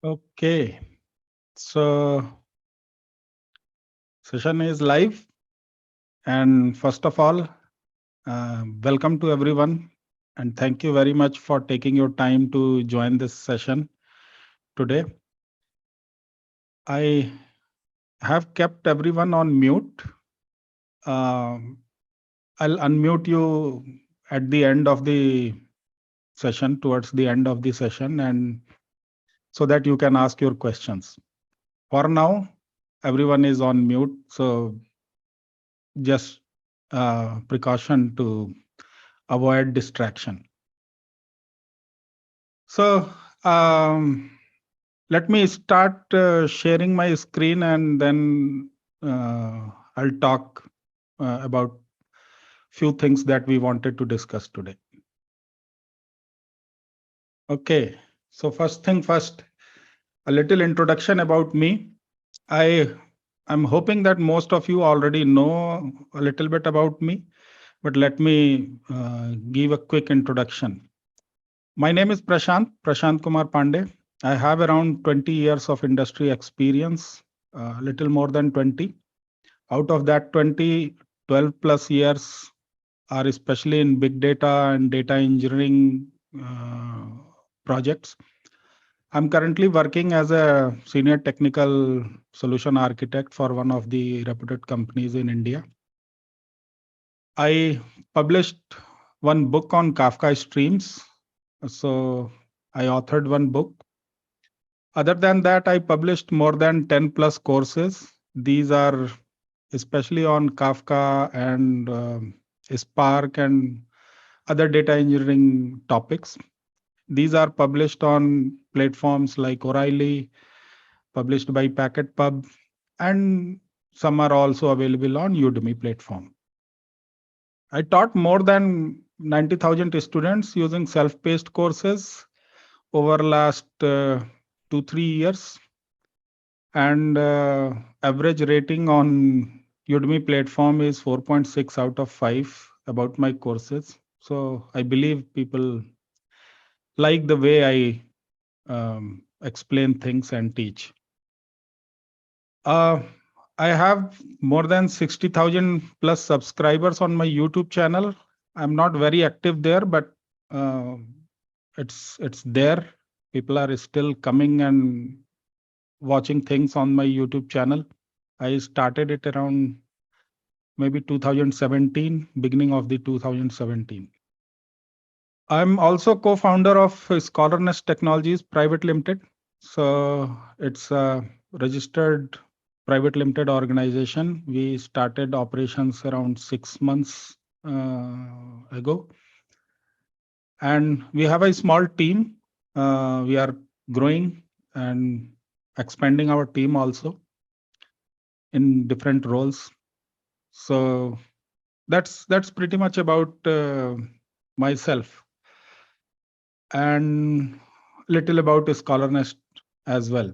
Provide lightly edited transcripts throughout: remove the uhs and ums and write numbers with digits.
Okay, so session is live, and first of all, welcome to everyone, and thank you very much for taking your time to join this session today. I have kept everyone on mute. Um, I'll unmute you at the end of the session, towards the end of the session, and so that you can ask your questions. For now, everyone is on mute, so just precaution to avoid distraction. So let me start sharing my screen, and then I'll talk about few things that we wanted to discuss today. Okay, so first thing first, a little introduction about me. I'm hoping that most of you already know a little bit about me, but let me give a quick introduction. My name is Prashant Kumar Pandey. I have around 20 years of industry experience, a little more than 20. Out of that 20, 12 plus years are especially in big data and data engineering projects. I'm currently working as a senior technical solution architect for one of the reputed companies in India. I published one book on Kafka streams. So I authored one book. Other than that, I published more than 10 plus courses. These are especially on Kafka and Spark and other data engineering topics. These are published on platforms like Oreilly, published by PacketPub, and some are also available on Udemy Platform. I taught more than 90,000 students using self-paced courses over last 2-3 years, and average rating on Udemy platform is 4.6 out of 5 about my courses. So I believe people like the way I explain things and teach. I have more than 60,000 plus subscribers on my YouTube channel. I'm not very active there, but uh, it's there. People are still coming and watching things on my YouTube channel. I started it around maybe 2017, beginning of the 2017. I'm also co-founder of Scholarness Technologies Private Limited. So it's a registered private limited organization. We started operations around 6 months ago. And we have a small team. We are growing and expanding our team also in different roles. So that's pretty much about myself, and little about Scholarnest as well.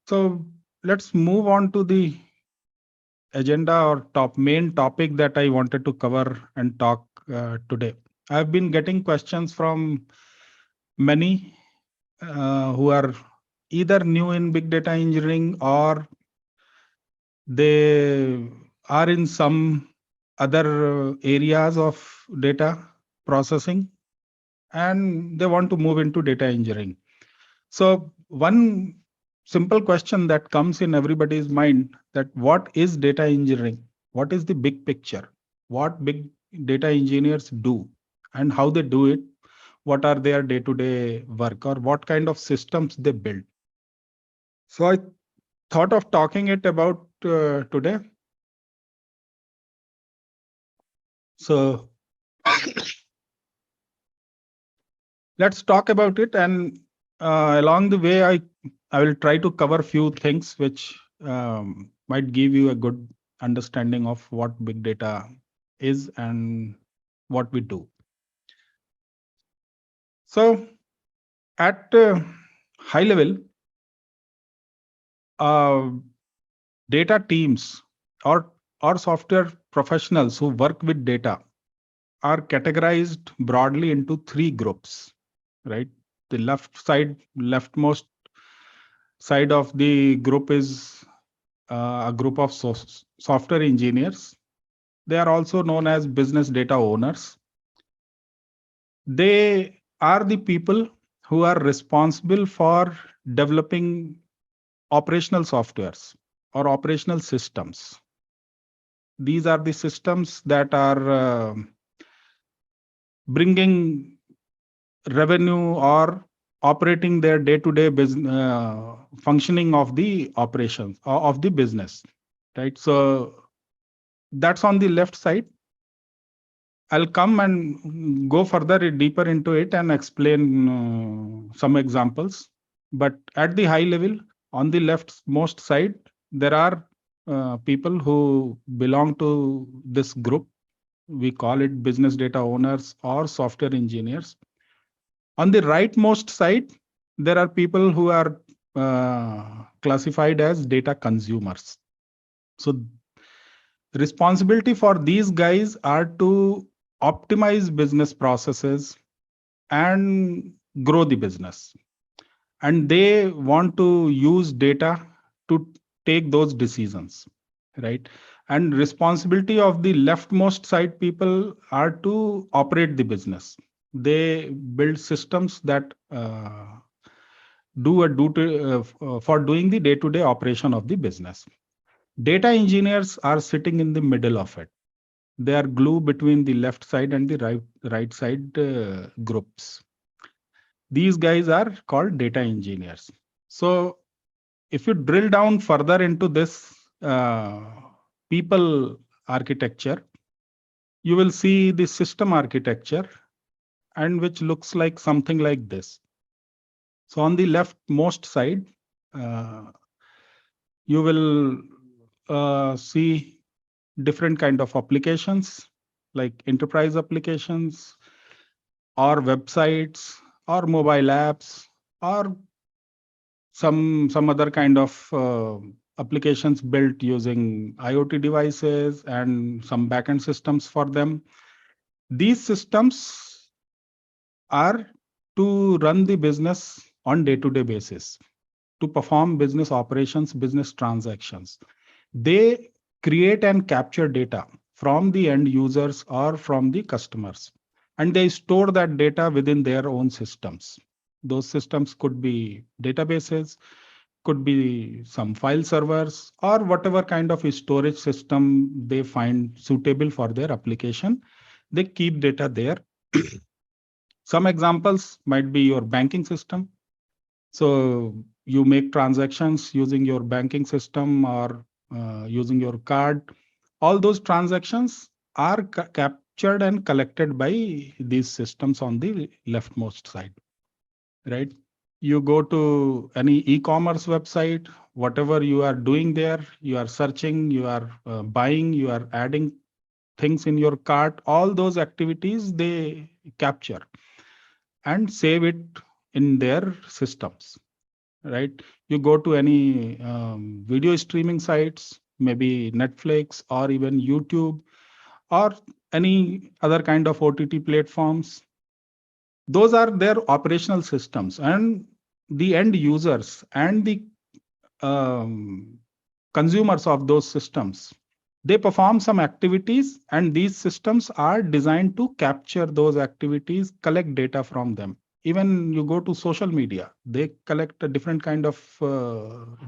So let's move on to the agenda or main topic that I wanted to cover and talk today. I've been getting questions from many who are either new in big data engineering or they are in some other areas of data processing and they want to move into data engineering. So one simple question that comes in everybody's mind, that what is data engineering? What is the big picture? What big data engineers do and how they do it? What are their day-to-day work, or what kind of systems they build? So I thought of talking it about today. So let's talk about it, and along the way, I will try to cover few things which might give you a good understanding of what big data is and what we do. So at high level, uh, data teams or software professionals who work with data are categorized broadly into three groups, right? the leftmost side of the group is a group of software engineers. They are also known as business data owners. They are the people who are responsible for developing operational softwares or operational systems. These are the systems that are bringing revenue or operating their day-to-day business functioning of the operations of the business, right? So that's on the left side. I'll come and go further deeper into it and explain some examples. But at the high level, on the leftmost side, there are people who belong to this group. We call it business data owners or software engineers. On the rightmost side, there are people who are classified as data consumers. So responsibility for these guys are to optimize business processes and grow the business. And they want to use data to take those decisions, right? And responsibility of the leftmost side people are to operate the business. They build systems that do a duty for doing the day-to-day operation of the business. Data engineers are sitting in the middle of it. They are glue between the left side and the right side groups. These guys are called data engineers. So if you drill down further into this people architecture, you will see the system architecture, and which looks like something like this. So on the leftmost side, you will see different kind of applications like enterprise applications or websites or mobile apps or some other kind of applications built using IoT devices and some backend systems for them. These systems are to run the business on day-to-day basis, to perform business operations, business transactions. They create and capture data from the end users or from the customers, and they store that data within their own systems. Those systems could be databases, could be some file servers, or whatever kind of storage system they find suitable for their application. They keep data there. Some examples might be your banking system. So you make transactions using your banking system or using your card. All those transactions are captured and collected by these systems on the leftmost side, right? You go to any e-commerce website, whatever you are doing there, you are searching, you are buying, you are adding things in your cart, all those activities they capture and save it in their systems, right? You go to any video streaming sites, maybe Netflix or even YouTube or any other kind of OTT platforms. Those are their operational systems, and the end users and the um, consumers of those systems, they perform some activities, and these systems are designed to capture those activities, collect data from them. Even you go to social media, they collect a different kind of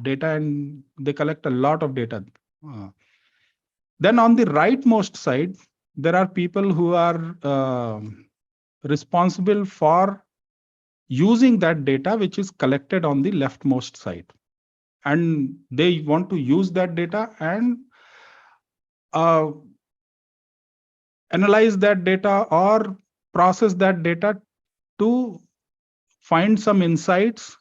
data, and they collect a lot of data. Then on the rightmost side, there are people who are responsible for using that data which is collected on the leftmost side, and they want to use that data and uh, analyze that data or process that data to find some insights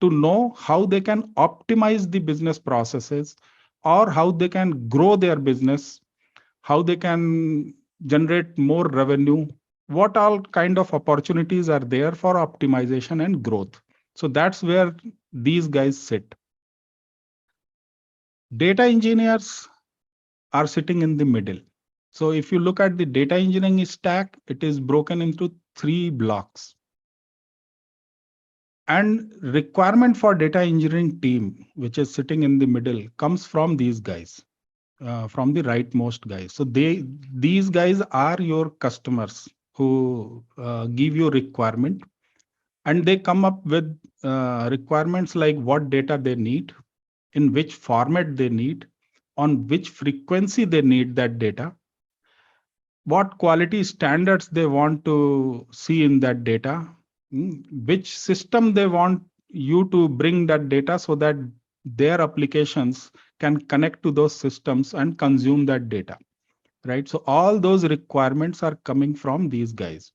to know how they can optimize the business processes or how they can grow their business, how they can generate more revenue, what all kind of opportunities are there for optimization and growth. So that's where these guys sit. Data engineers are sitting in the middle. So if you look at the data engineering stack, it is broken into 3 blocks. And requirement for data engineering team, which is sitting in the middle, comes from these guys, from the rightmost guys. So these guys are your customers who give you requirement, and they come up with requirements like what data they need, in which format they need, on which frequency they need that data, what quality standards they want to see in that data, which system they want you to bring that data so that their applications can connect to those systems and consume that data, right? So all those requirements are coming from these guys,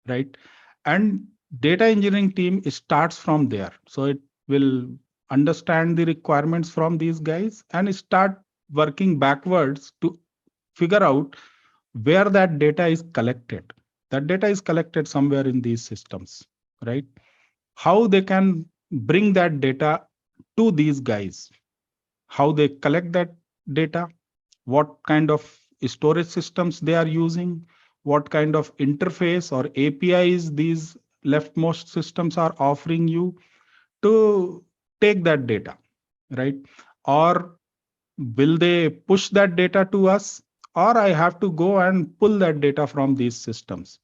right? And data engineering team starts from there. So it will understand the requirements from these guys and start working backwards to figure out where that data is collected. That data is collected somewhere in these systems, right? How they can bring that data to these guys, how they collect that data, what kind of storage systems they are using, what kind of interface or APIs these leftmost systems are offering you to take that data, right? Or will they push that data to us, or I have to go and pull that data from these systems?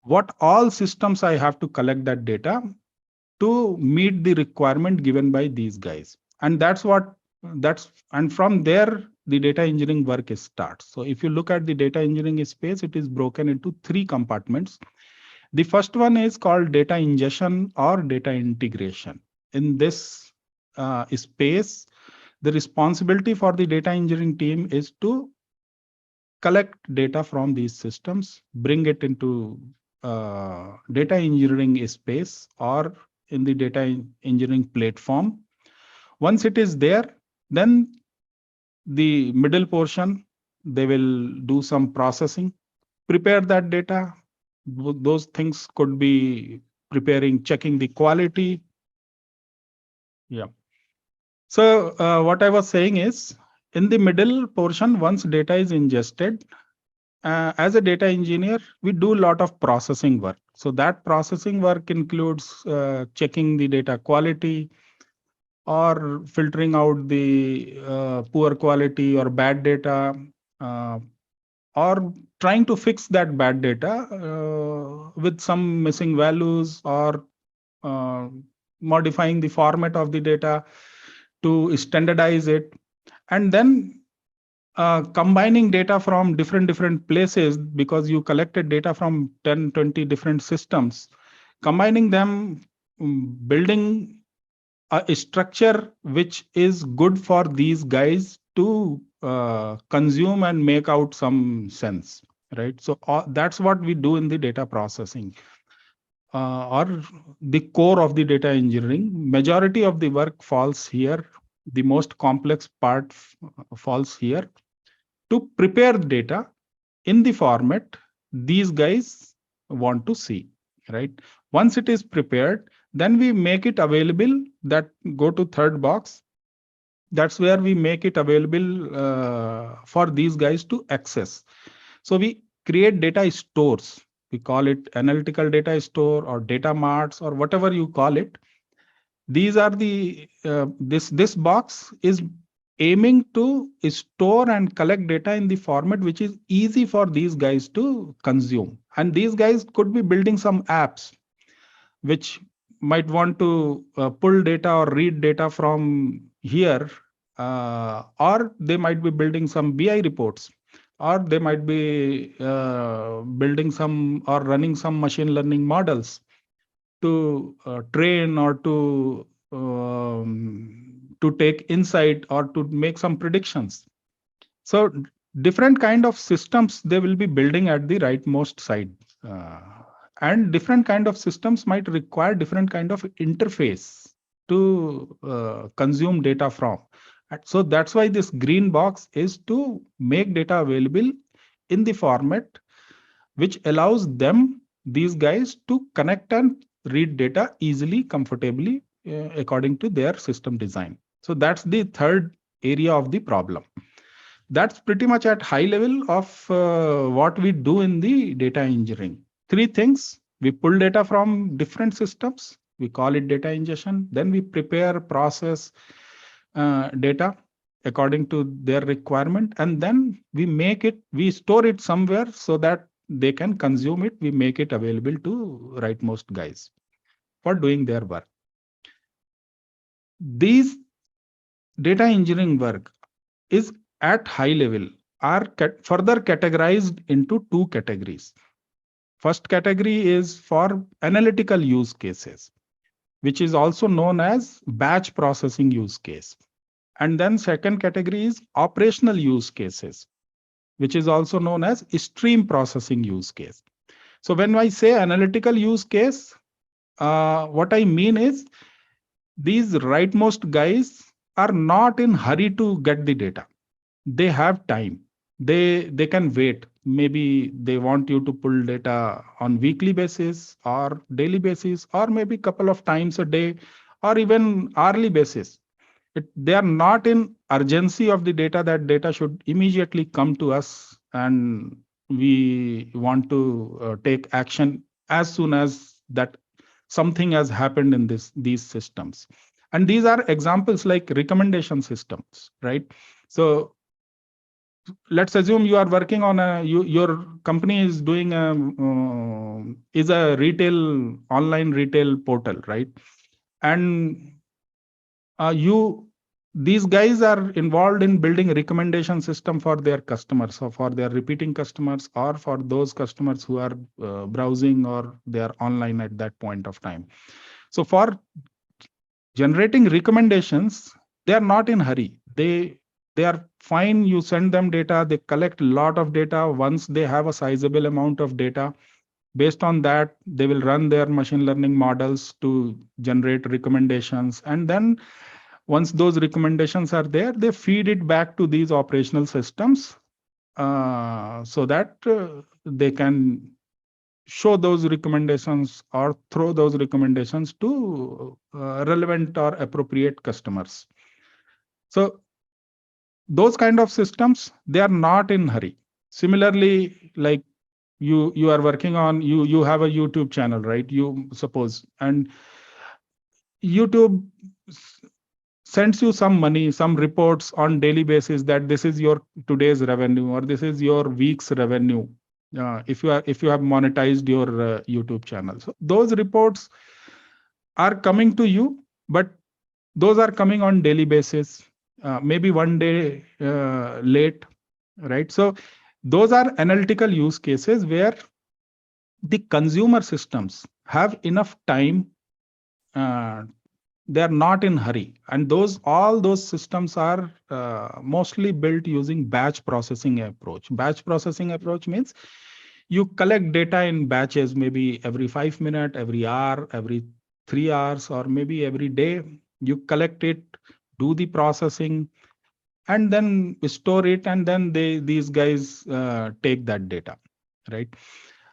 What all systems I have to collect that data to meet the requirement given by these guys? And and from there the data engineering work starts. So if you look at the data engineering space, it is broken into three compartments. The first one is called data ingestion or data integration. In this space, the responsibility for the data engineering team is to collect data from these systems, bring it into data engineering space or in the data engineering platform. Once it is there, then the middle portion, they will do some processing, prepare that data. Those things could be preparing, checking the quality. Yeah. So what I was saying is, in the middle portion, once data is ingested, as a data engineer, we do a lot of processing work. So that processing work includes checking the data quality or filtering out the poor quality or bad data, uh, or trying to fix that bad data with some missing values, or uh, modifying the format of the data to standardize it, and then combining data from different places, because you collected data from 10-20 different systems, combining them, building a structure which is good for these guys to consume and make out some sense, right? So that's what we do in the data processing, or the core of the data engineering. Majority of the work falls here. The most complex part falls here, to prepare data in the format these guys want to see, right? Once it is prepared, then we make it available. That go to third box. That's where we make it available for these guys to access. So we create data stores. We call it analytical data store or data marts or whatever you call it. These are the this box is aiming to store and collect data in the format which is easy for these guys to consume. And these guys could be building some apps which might want to pull data or read data from here, or they might be building some BI reports, or they might be building some or running some machine learning models to train or to take insight or to make some predictions. So different kind of systems they will be building at the rightmost side, and different kind of systems might require different kind of interface to consume data from. And so that's why this green box is to make data available in the format which allows them, these guys, to connect and read data easily, comfortably, according to their system design. So that's the third area of the problem. That's pretty much at high level of what we do in the data engineering. Three things: We pull data from different systems. We call it data ingestion. Then we prepare, process data according to their requirement, and then we store it somewhere so that they can consume it. We make it available to rightmost guys for doing their work. These data engineering work is at high level are further categorized into two categories. First category is for analytical use cases, which is also known as batch processing use case. And then second category is operational use cases, which is also known as stream processing use case. So when I say analytical use case, what I mean is these rightmost guys are not in hurry to get the data. They have time. They can wait. Maybe they want you to pull data on weekly basis or daily basis, or maybe couple of times a day, or even hourly basis. They are not in urgency of the data, that data should immediately come to us and we want to take action as soon as that something has happened in these systems. And these are examples like recommendation systems, right? So let's assume you are working on your company is doing is a online retail portal, right? And you these guys are involved in building a recommendation system for their customers, or for their repeating customers, or for those customers who are browsing or they are online at that point of time. So for generating recommendations, they are not in hurry. They are fine. You send them data, they collect a lot of data. Once they have a sizable amount of data, based on that they will run their machine learning models to generate recommendations, and then once those recommendations are there, they feed it back to these operational systems so that they can show those recommendations or throw those recommendations to relevant or appropriate customers. So those kind of systems, they are not in hurry. Similarly, like you are working on, you have a YouTube channel, right? You suppose, and YouTube sends you some money, some reports on daily basis that this is your today's revenue or this is your week's revenue. If you have monetized your YouTube channel, so those reports are coming to you, but those are coming on daily basis, maybe one day late, right? So those are analytical use cases where the consumer systems have enough time. Uh, they are not in hurry, and all those systems are mostly built using batch processing approach. Batch processing approach means you collect data in batches, maybe every 5 minutes, every hour, every 3 hours, or maybe every day. You collect it, do the processing, and then store it, and then these guys take that data, right?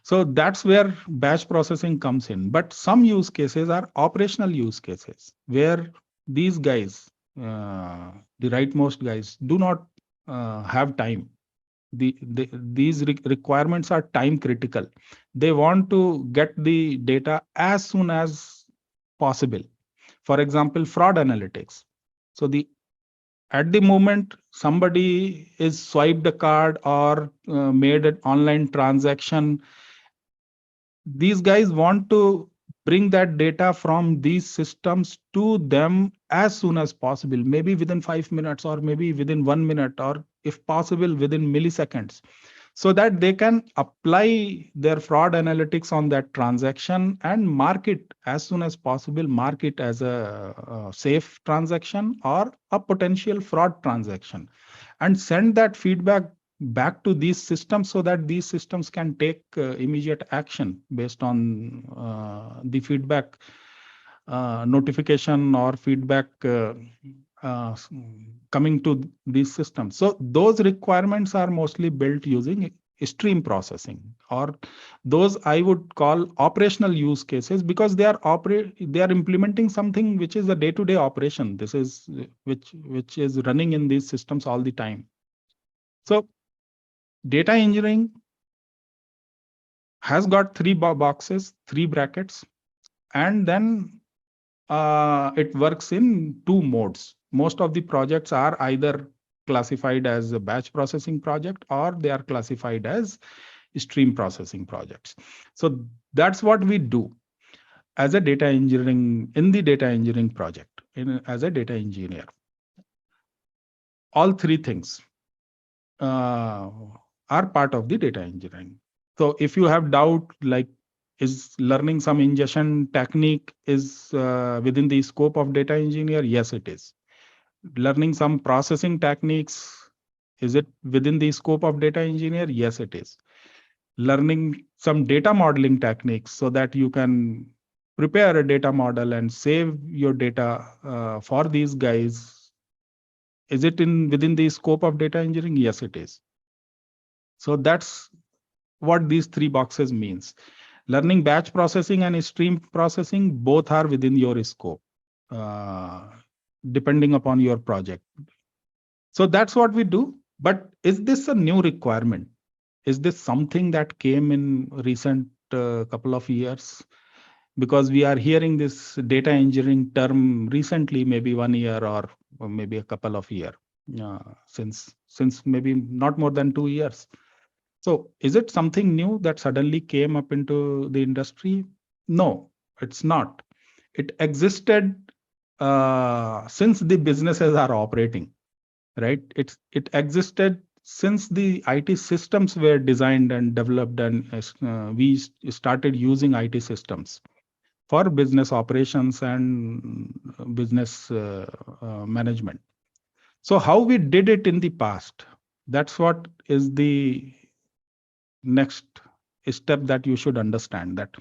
So that's where batch processing comes in. But some use cases are operational use cases where these guys, the rightmost guys, do not have time. These requirements are time critical. They want to get the data as soon as possible. For example, fraud analytics. So at the moment somebody is swiped a card or made an online transaction, these guys want to bring that data from these systems to them as soon as possible, maybe within 5 minutes, or maybe within 1 minute, or if possible within milliseconds, so that they can apply their fraud analytics on that transaction and mark it as soon as possible, mark it as a safe transaction or a potential fraud transaction, and send that feedback back to these systems so that these systems can take immediate action based on the feedback notification or feedback coming to these systems. So those requirements are mostly built using stream processing, or those I would call operational use cases, because they are implementing something which is a day-to-day operation. This is which is running in these systems all the time. So data engineering has got three boxes, three brackets, and then it works in two modes. Most of the projects are either classified as a batch processing project or they are classified as stream processing projects. So that's what we do as a data engineering in the data engineering project as a data engineer. All three things are part of the data engineering. So if you have doubt, like is learning some ingestion technique is within the scope of data engineer? Yes, it is. Learning some processing techniques, is it within the scope of data engineer? Yes, it is. Learning some data modeling techniques so that you can prepare a data model and save your data for these guys, is it in within the scope of data engineering? Yes, it is. So that's what these three boxes means. Learning batch processing and stream processing both are within your scope, uh, depending upon your project. So that's what we do. But is this a new requirement? Is this something that came in recent couple of years? Because we are hearing this data engineering term recently, maybe 1 year or maybe a couple of years, since maybe not more than 2 years. So is it something new that suddenly came up into the industry? No, it's not. It existed since the businesses are operating, right? It existed since the IT systems were designed and developed, and we started using IT systems for business operations and business management. So how we did it in the past, that's what is the next step that you should understand. That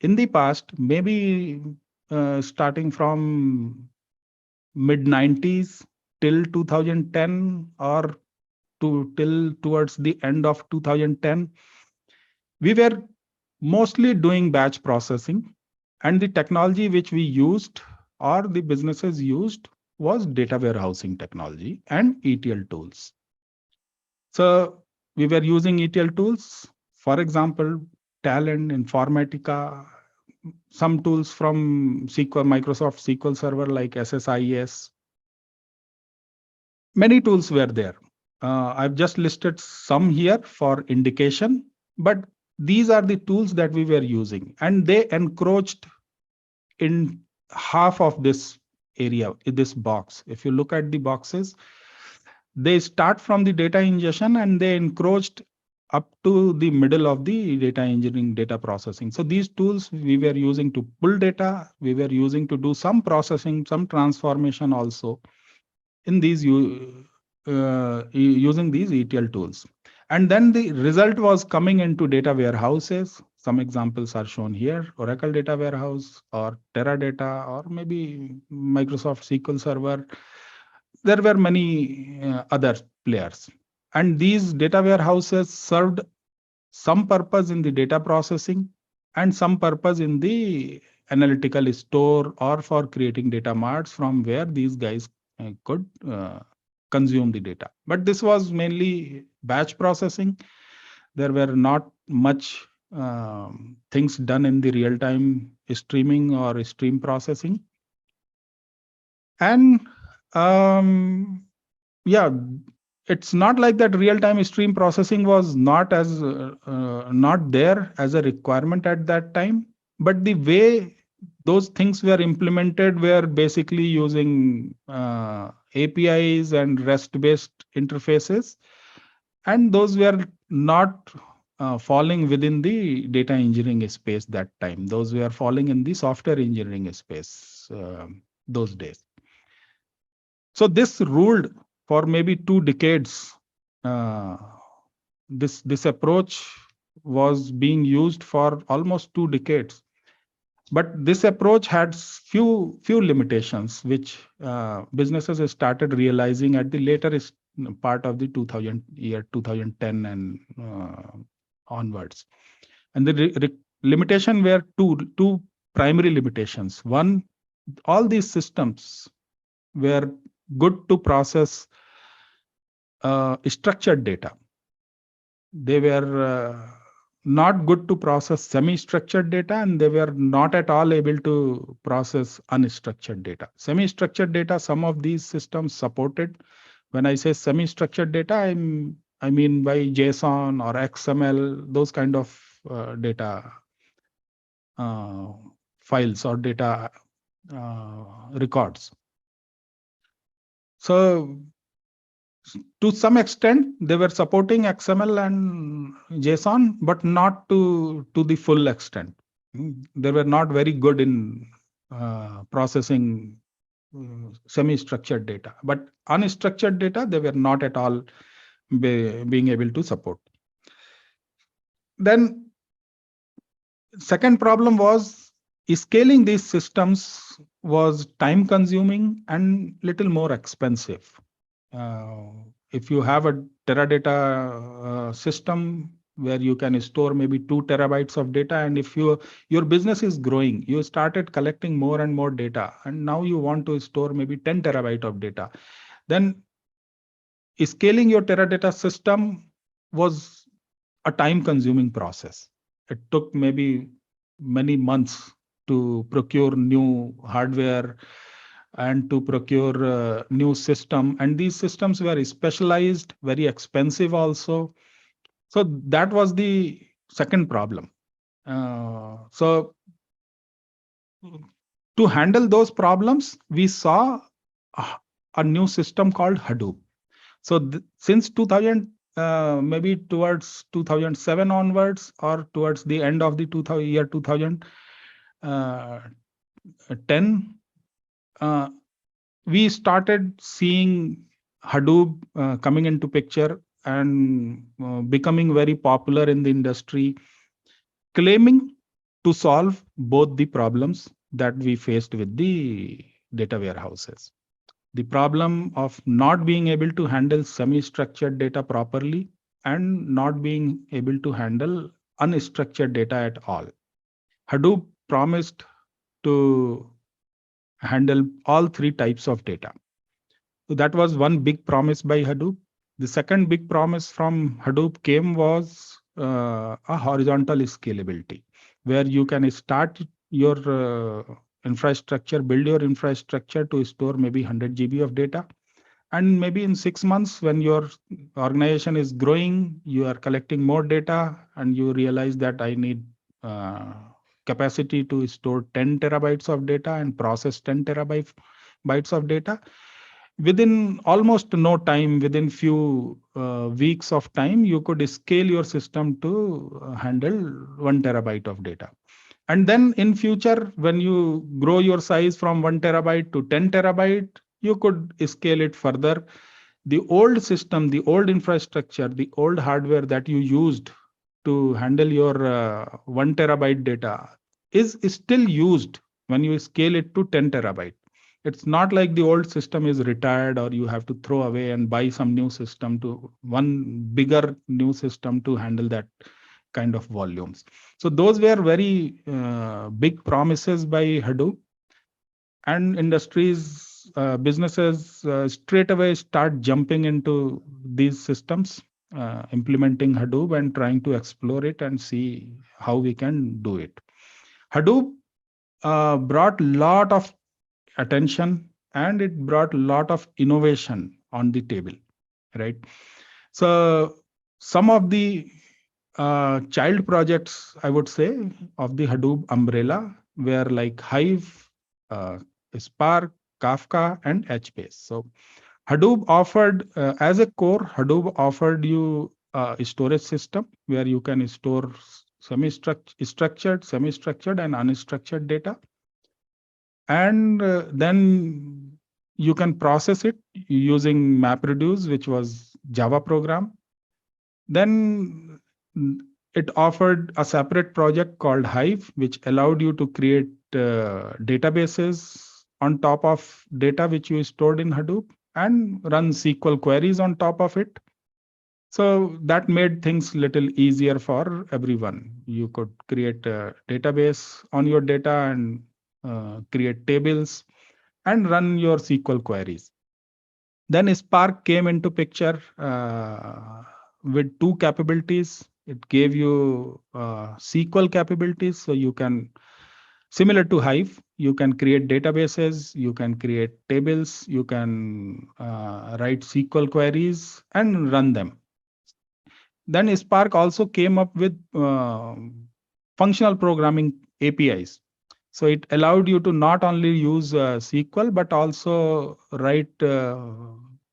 in the past, maybe starting from mid 90s till 2010, or till towards the end of 2010, we were mostly doing batch processing, and the technology which we used or the businesses used was data warehousing technology and ETL tools. So we were using ETL tools, for example, Talent, Informatica, some tools from SQL, Microsoft SQL Server like SSIS. Many tools were there. I've just listed some here for indication, but these are the tools that we were using, and they encroached in half of this area, in this box. If you look at the boxes, they start from the data ingestion and they encroached up to the middle of the data engineering, data processing. So these tools we were using to pull data, we were using to do some processing, some transformation also in these using these ETL tools. And then the result was coming into data warehouses. Some examples are shown here: Oracle Data Warehouse or Teradata or maybe Microsoft SQL Server. There were many other players. And these data warehouses served some purpose in the data processing and some purpose in the analytical store or for creating data marts from where these guys could consume the data. But this was mainly batch processing. There were not much things done in the real-time streaming or stream processing. And yeah, it's not like that real-time stream processing was not there as a requirement at that time, but the way those things were implemented were basically using APIs and REST-based interfaces, and those were not falling within the data engineering space that time. Those were falling in the software engineering space those days. So this ruled for maybe 2 decades. This approach was being used for almost 2 decades. But this approach had few limitations, which businesses started realizing at the later part of the 2010 and onwards. And the limitation were two primary limitations. One, all these systems were good to process structured data. They were not good to process semi-structured data, and they were not at all able to process unstructured data. Semi-structured data, some of these systems supported. When I say semi-structured data, I mean by JSON or XML, those kind of data uh, files or data records. So to some extent, they were supporting XML and JSON, but not to the full extent. They were not very good in processing semi-structured data, but unstructured data, they were not at all being able to support. Then second problem was scaling these systems was time consuming and little more expensive. If you have a Teradata system where you can store maybe 2 terabytes of data, and if your business is growing, you started collecting more and more data, and now you want to store maybe 10 terabyte of data, then scaling your Teradata system was a time consuming process. It took maybe many months to procure new hardware and to procure new system, and these systems were specialized, very expensive also. So that was the second problem. So to handle those problems, we saw a new system called Hadoop. So since 2000, maybe towards 2007 onwards, or towards the end of the 2010, we started seeing Hadoop coming into picture and becoming very popular in the industry, claiming to solve both the problems that we faced with the data warehouses. The problem of not being able to handle semi-structured data properly and not being able to handle unstructured data at all. Hadoop promised to handle all three types of data. So that was one big promise by Hadoop. The second big promise from Hadoop came was a horizontal scalability, where you can start your infrastructure, build your infrastructure to store maybe 100 GB of data. And maybe in 6 months, when your organization is growing, you are collecting more data, and you realize that I need capacity to store 10 terabytes of data and process 10 terabytes of data. Within almost no time, within few weeks of time, you could scale your system to handle 1 terabyte of data. And then in future, when you grow your size from 1 terabyte to 10 terabyte, you could scale it further. The old system, the old infrastructure, the old hardware that you used to handle your 1 terabyte data is still used when you scale it to 10 terabyte. It's not like the old system is retired or you have to throw away and buy some new system, to one bigger new system to handle that kind of volumes. So those were very big promises by Hadoop, and industries, businesses straight away start jumping into these systems, implementing Hadoop and trying to explore it and see how we can do it. Hadoop brought a lot of attention, and it brought a lot of innovation on the table, right? So some of the child projects, I would say, of the Hadoop umbrella were like Hive, uh, Spark, Kafka, and HBase. So Hadoop offered, as a core, Hadoop offered you a storage system where you can store structured, semi-structured, and unstructured data. And then you can process it using MapReduce, which was Java program. Then it offered a separate project called Hive, which allowed you to create databases on top of data which you stored in Hadoop and run SQL queries on top of it. So that made things little easier for everyone. You could create a database on your data and create tables and run your SQL queries. Then Spark came into picture with two capabilities. It gave you SQL capabilities, so you can, similar to Hive, you can create databases, you can create tables, you can write SQL queries and run them. Then Spark also came up with functional programming APIs. So it allowed you to not only use SQL, but also write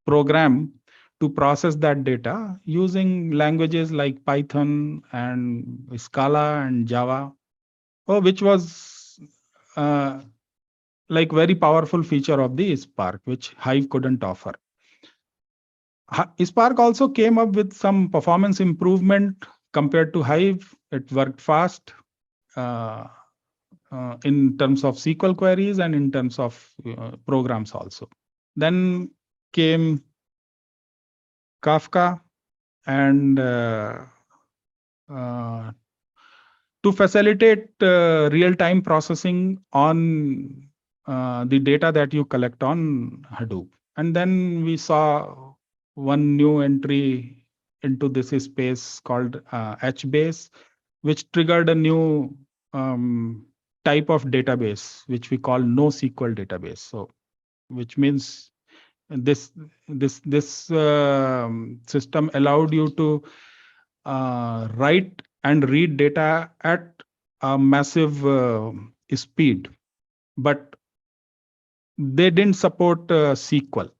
program to process that data using languages like Python and Scala and Java, which was like very powerful feature of the Spark, which Hive couldn't offer. Spark also came up with some performance improvement compared to Hive. It worked fast in terms of SQL queries and in terms of programs also. Then came Kafka, and to facilitate real-time processing on the data that you collect on Hadoop. And then we saw one new entry into this space called HBase, which triggered a new type of database, which we call NoSQL database. So, which means this system allowed you to write and read data at a massive speed, but they didn't support SQL.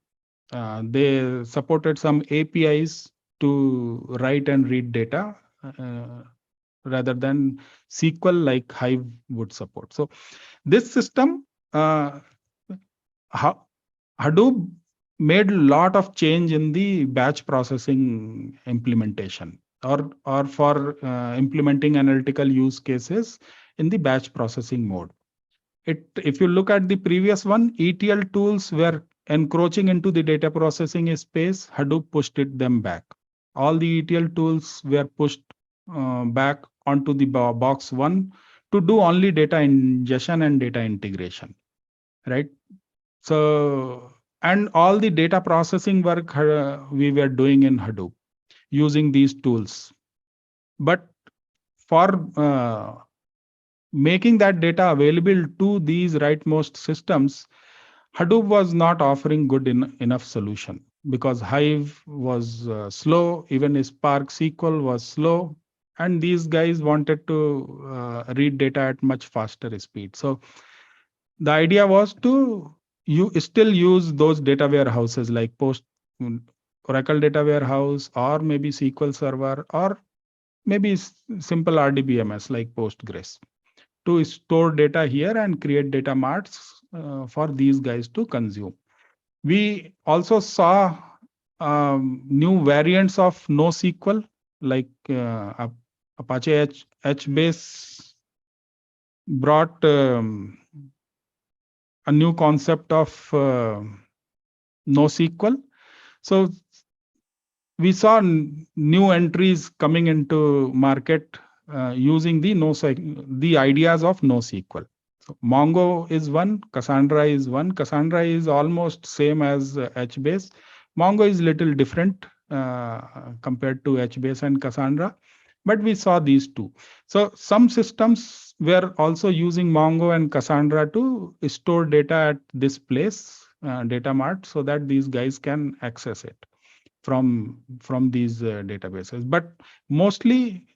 They supported some APIs to write and read data rather than SQL like Hive would support. So this system, Hadoop made a lot of change in the batch processing implementation, or for implementing analytical use cases in the batch processing mode. If you look at the previous one, ETL tools were encroaching into the data processing space. Hadoop pushed them back. All the ETL tools were pushed back onto the box one to do only data ingestion and data integration, right? So, and all the data processing work we were doing in Hadoop using these tools. But for making that data available to these rightmost systems, Hadoop was not offering good enough solution, because Hive was slow, even Spark SQL was slow, and these guys wanted to read data at much faster speed. So the idea was to you still use those data warehouses like Oracle data warehouse, or maybe SQL Server, or maybe simple RDBMS like Postgres, to store data here and create data marts for these guys to consume. We also saw new variants of NoSQL, like Apache HBase brought a new concept of NoSQL. So we saw new entries coming into market using the ideas of NoSQL. So Mongo is one, Cassandra is one. Cassandra is almost same as HBase. Mongo is little different compared to HBase and Cassandra, but we saw these two. So some systems were also using Mongo and Cassandra to store data at this place, data mart, so that these guys can access it from these databases. But mostly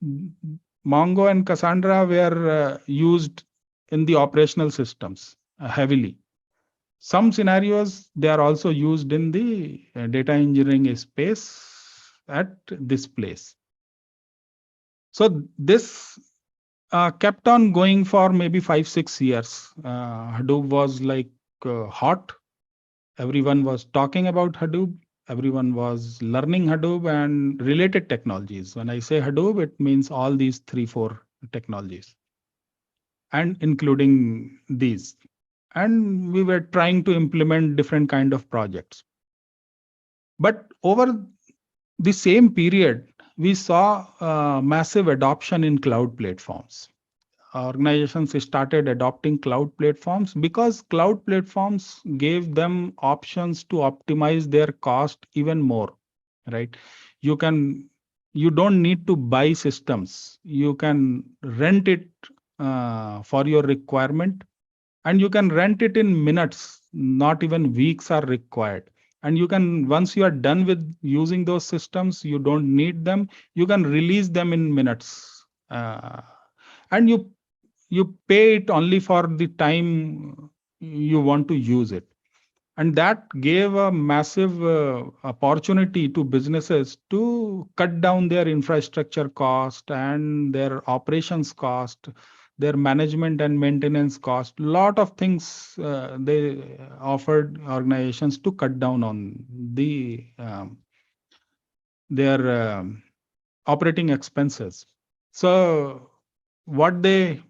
Mongo and Cassandra were used in the operational systems heavily. Some scenarios, they are also used in the data engineering space at this place. So this kept on going for maybe 5-6 years. Hadoop was like hot. Everyone was talking about Hadoop. Everyone was learning Hadoop and related technologies. When I say Hadoop, it means all these 3-4 technologies, and including these. And we were trying to implement different kind of projects. But over the same period, we saw massive adoption in cloud platforms. Organizations started adopting cloud platforms because cloud platforms gave them options to optimize their cost even more, right? You can you don't need to buy systems. You can rent it for your requirement, and you can rent it in minutes, not even weeks are required. And you can, once you are done with using those systems, you don't need them, you can release them in minutes. And you pay it only for the time you want to use it. And that gave a massive opportunity to businesses to cut down their infrastructure cost and their operations cost, their management and maintenance cost. Lot of things they offered organizations to cut down on their operating expenses. So what they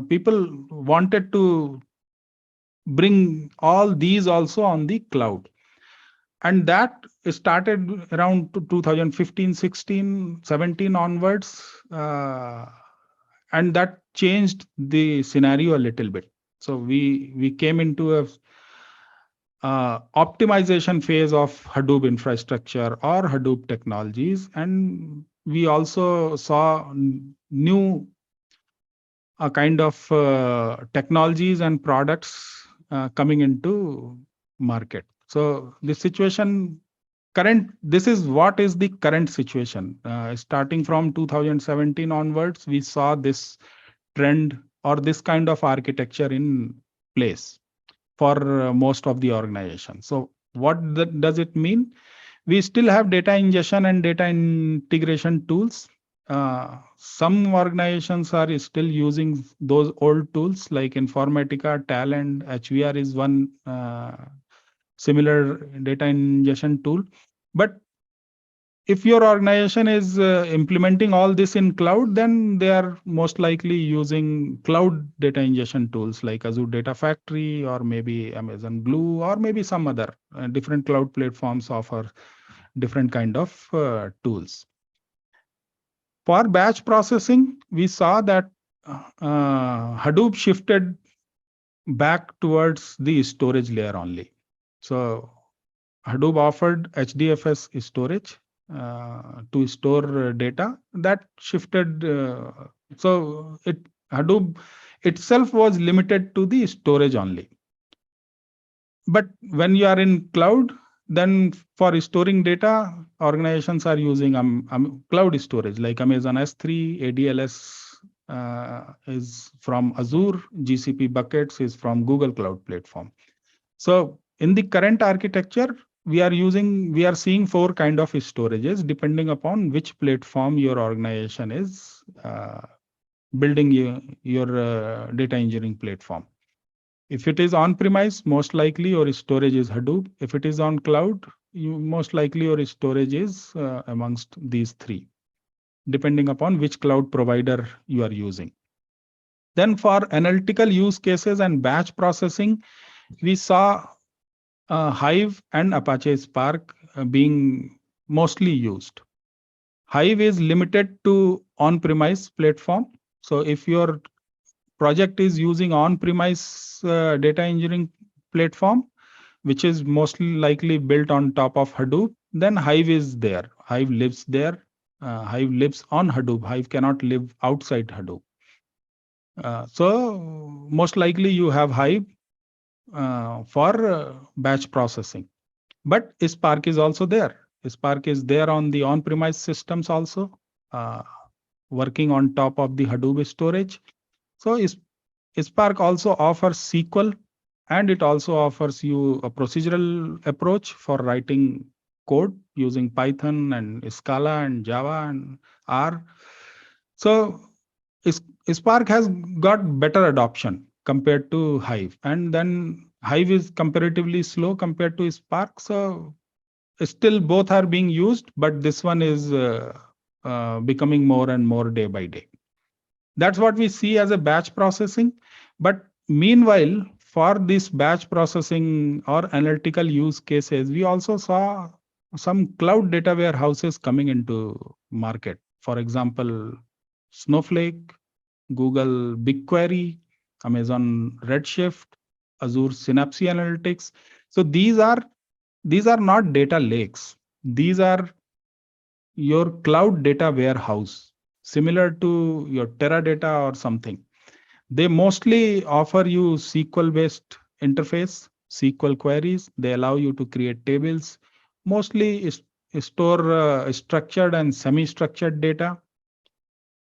people wanted to bring all these also on the cloud. And that started around 2015, 16, 17 onwards. And that changed the scenario a little bit. So we came into a optimization phase of Hadoop infrastructure or Hadoop technologies, and we also saw new kind of technologies and products coming into market. So the situation this is what is the current situation. Starting from 2017 onwards, we saw this trend or this kind of architecture in place for most of the organization. So what does it mean? We still have data ingestion and data integration tools. Some organizations are still using those old tools like Informatica, Talent, HVR is one similar data ingestion tool. But if your organization is implementing all this in cloud, then they are most likely using cloud data ingestion tools like Azure Data Factory or maybe Amazon Glue or maybe some other different cloud platforms offer different kind of tools. For batch processing, we saw that Hadoop shifted back towards the storage layer only. So Hadoop offered HDFS storage to store data. That shifted. So Hadoop itself was limited to the storage only. But when you are in cloud, then for storing data, organizations are using cloud storage like Amazon S3, ADLS is from Azure, GCP buckets is from Google Cloud Platform. So in the current architecture, we are seeing four kind of storages depending upon which platform your organization is building your data engineering platform. If it is on-premise, most likely your storage is Hadoop. If it is on cloud, most likely your storage is amongst these three, depending upon which cloud provider you are using. Then for analytical use cases and batch processing, we saw Hive and Apache Spark being mostly used. Hive is limited to on-premise platform. So if your project is using on-premise data engineering platform, which is mostly likely built on top of Hadoop, then Hive is there. Hive lives there. Hive lives on Hadoop. Hive cannot live outside Hadoop. So most likely you have Hive for batch processing. But Spark is also there. Spark is there on the on-premise systems also, working on top of the Hadoop storage. So Spark also offers SQL, and it also offers you a procedural approach for writing code using Python and Scala and Java and R. So Spark has got better adoption compared to Hive, and then Hive is comparatively slow compared to Spark. So still both are being used, but this one is becoming more and more day by day. That's what we see as a batch processing. But meanwhile, for this batch processing or analytical use cases, we also saw some cloud data warehouses coming into market. For example, Snowflake, Google BigQuery, Amazon Redshift, Azure Synapse Analytics. So these are not data lakes. These are your cloud data warehouse, similar to your Teradata or something. They mostly offer you SQL based interface, SQL queries. They allow you to create tables, mostly store structured and semi structured data.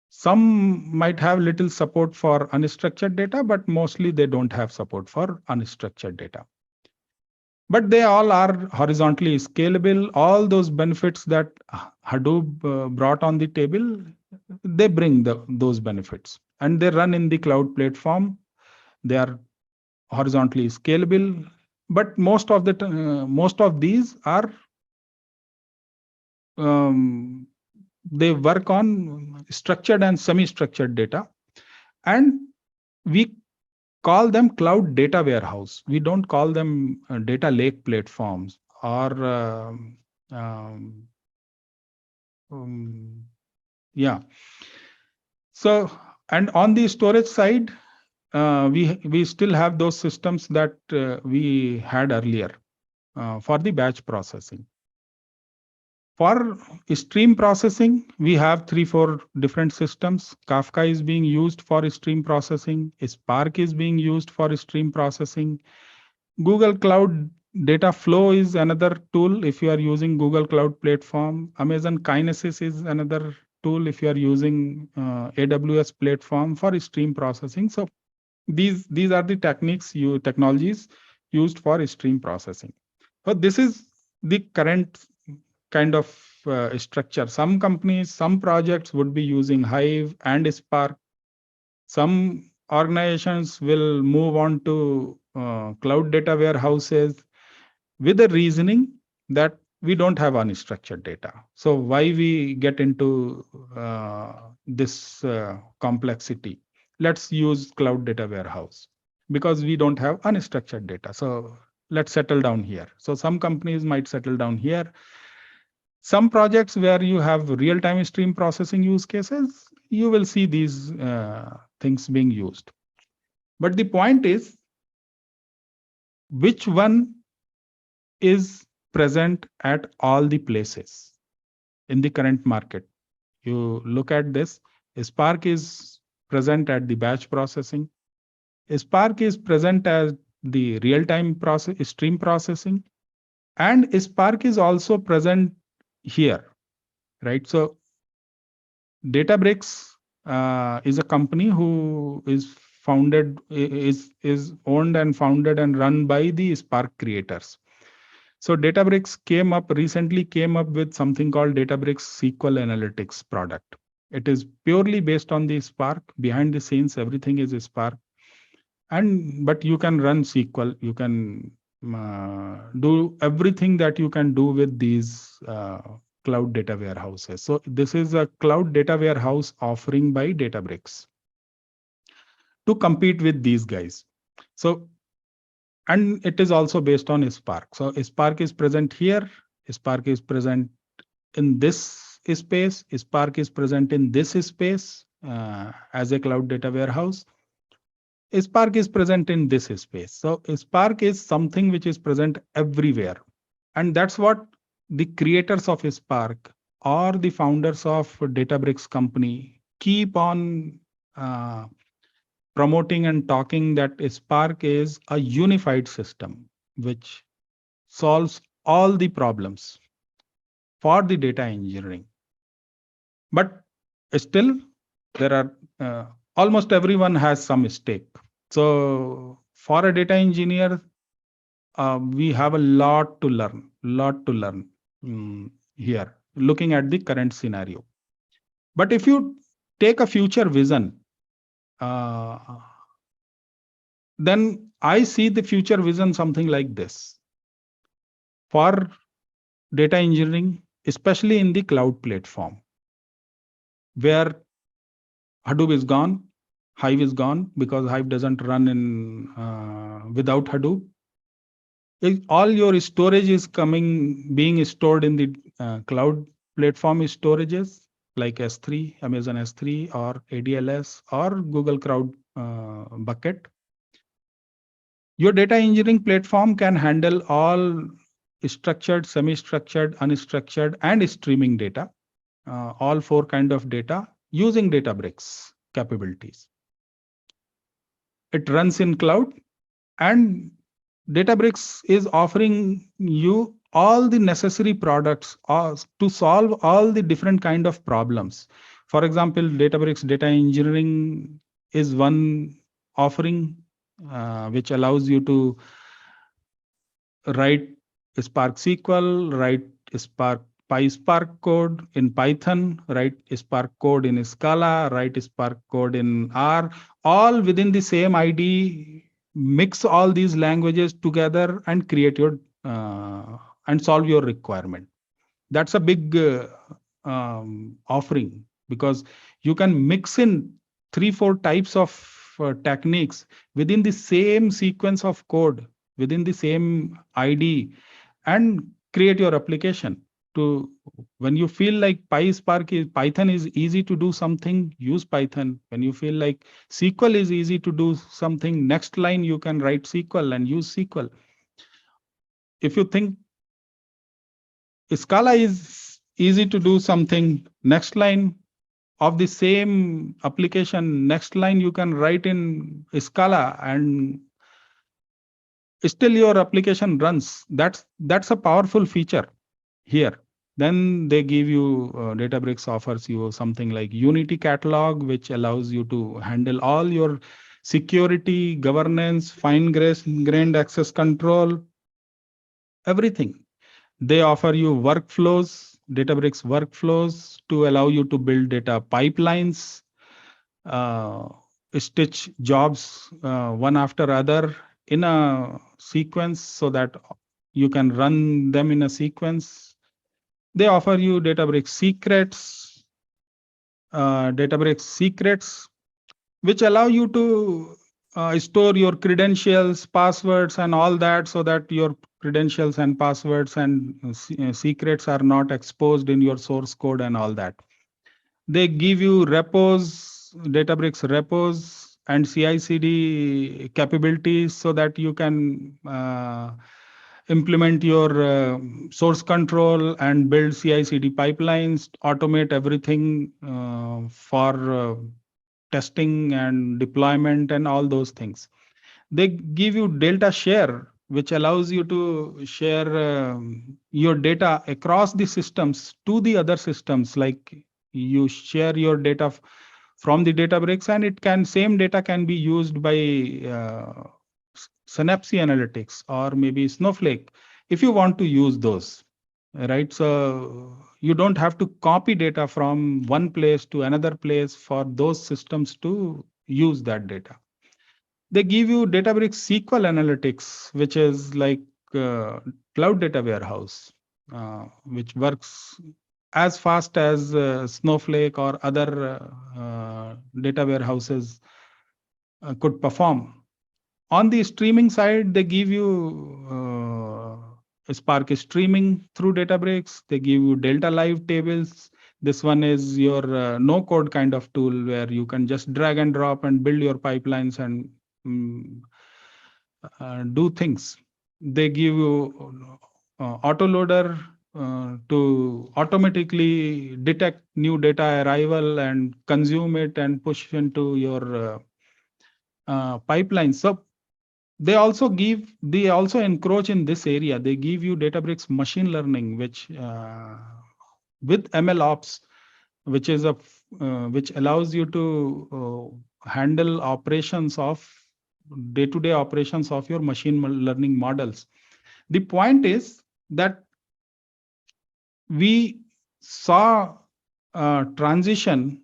Some might have little support for unstructured data, but mostly they don't have support for unstructured data. But they all are horizontally scalable. All those benefits that Hadoop brought on the table, they bring those benefits, and they run in the cloud platform. They are horizontally scalable, but most of these are um, they work on structured and semi-structured data, and we call them cloud data warehouse. We don't call them data lake platforms or um, um, yeah. So, and on the storage side, we still have those systems that we had earlier for the batch processing. For stream processing, we have 3, 4 different systems. Kafka is being used for stream processing. Spark is being used for stream processing. Google Cloud Data Flow is another tool if you are using Google Cloud Platform. Amazon Kinesis is another tool if you are using AWS Platform for stream processing. So these are the technologies used for stream processing. So this is the current kind of structure. Some companies, some projects would be using Hive and Spark. Some organizations will move on to cloud data warehouses with the reasoning that we don't have unstructured data. So why we get into this complexity? Let's use cloud data warehouse because we don't have unstructured data. So let's settle down here. So some companies might settle down here. Some projects where you have real-time stream processing use cases, you will see these things being used. But the point is, which one is present at all the places in the current market? You look at this, Spark is present at the batch processing. Spark is present as the real-time stream processing, and Spark is also present here, right? So Databricks is a company who is owned and founded and run by the Spark creators. So Databricks recently came up with something called Databricks SQL Analytics product. It is purely based on the Spark. Behind the scenes, everything is Spark, but you can run SQL. You can do everything that you can do with these cloud data warehouses. So this is a cloud data warehouse offering by Databricks to compete with these guys. So, and it is also based on Spark. So Spark is present here. Spark is present in this space. Spark is present in this space as a cloud data warehouse. Spark is present in this space. So Spark is something which is present everywhere. And that's what the creators of Spark or the founders of Databricks company keep on promoting and talking, that Spark is a unified system which solves all the problems for the data engineering. But still, there are almost everyone has some stake. So for a data engineer, we have a lot to learn here, looking at the current scenario. But if you take a future vision, uh, then I see the future vision something like this. For data engineering, especially in the cloud platform, where Hadoop is gone, Hive is gone because Hive doesn't run in without Hadoop. All your storage is being stored in the cloud platform storages like S3, Amazon S3, or ADLS, or Google Cloud bucket. Your data engineering platform can handle all structured, semi-structured, unstructured, and streaming data. all 4 kind of data using Databricks capabilities. It runs in cloud, and Databricks is offering you all the necessary products to solve all the different kind of problems. For example, Databricks data engineering is one offering which allows you to write Spark SQL, write Spark PySpark code in Python, write Spark code in Scala, write Spark code in R, all within the same IDE. Mix all these languages together and create your and solve your requirement. That's a big offering, because you can mix in 3-4 types of techniques within the same sequence of code, within the same ID, and create your application. To when you feel like Python is easy to do something, use Python. When you feel like SQL is easy to do something, next line you can write SQL and use SQL. If you think Scala is easy to do something, next line of the same application, next line you can write in Scala and still your application runs. That's a powerful feature here. Then they give you, Databricks offers you something like Unity Catalog, which allows you to handle all your security, governance, fine-grained access control, everything. They offer you workflows, Databricks workflows, to allow you to build data pipelines, uh, stitch jobs one after other in a sequence so that you can run them in a sequence. They offer you Databricks secrets, which allow you to store your credentials, passwords, and all that, so that your credentials and passwords and secrets are not exposed in your source code and all that. They give you Databricks repos and CI/CD capabilities, so that you can implement your source control and build CI/CD pipelines, automate everything for testing and deployment and all those things. They give you Delta Share, which allows you to share your data across the systems to the other systems. Like, you share your data from the Databricks, and same data can be used by Synapse Analytics or maybe Snowflake if you want to use those. Right? So you don't have to copy data from one place to another place for those systems to use that data. They give you Databricks SQL Analytics, which is like cloud data warehouse, which works as fast as Snowflake or other data warehouses could perform. On the streaming side, they give you Spark streaming through Databricks. They give you Delta Live tables. This one is your no-code kind of tool where you can just drag and drop and build your pipelines and do things. They give you autoloader to automatically detect new data arrival and consume it and push into your pipeline. So they also encroach in this area. They give you Databricks machine learning, which with ML ops, which allows you to handle operations of day-to-day operations of your machine learning models. The point is that we saw a transition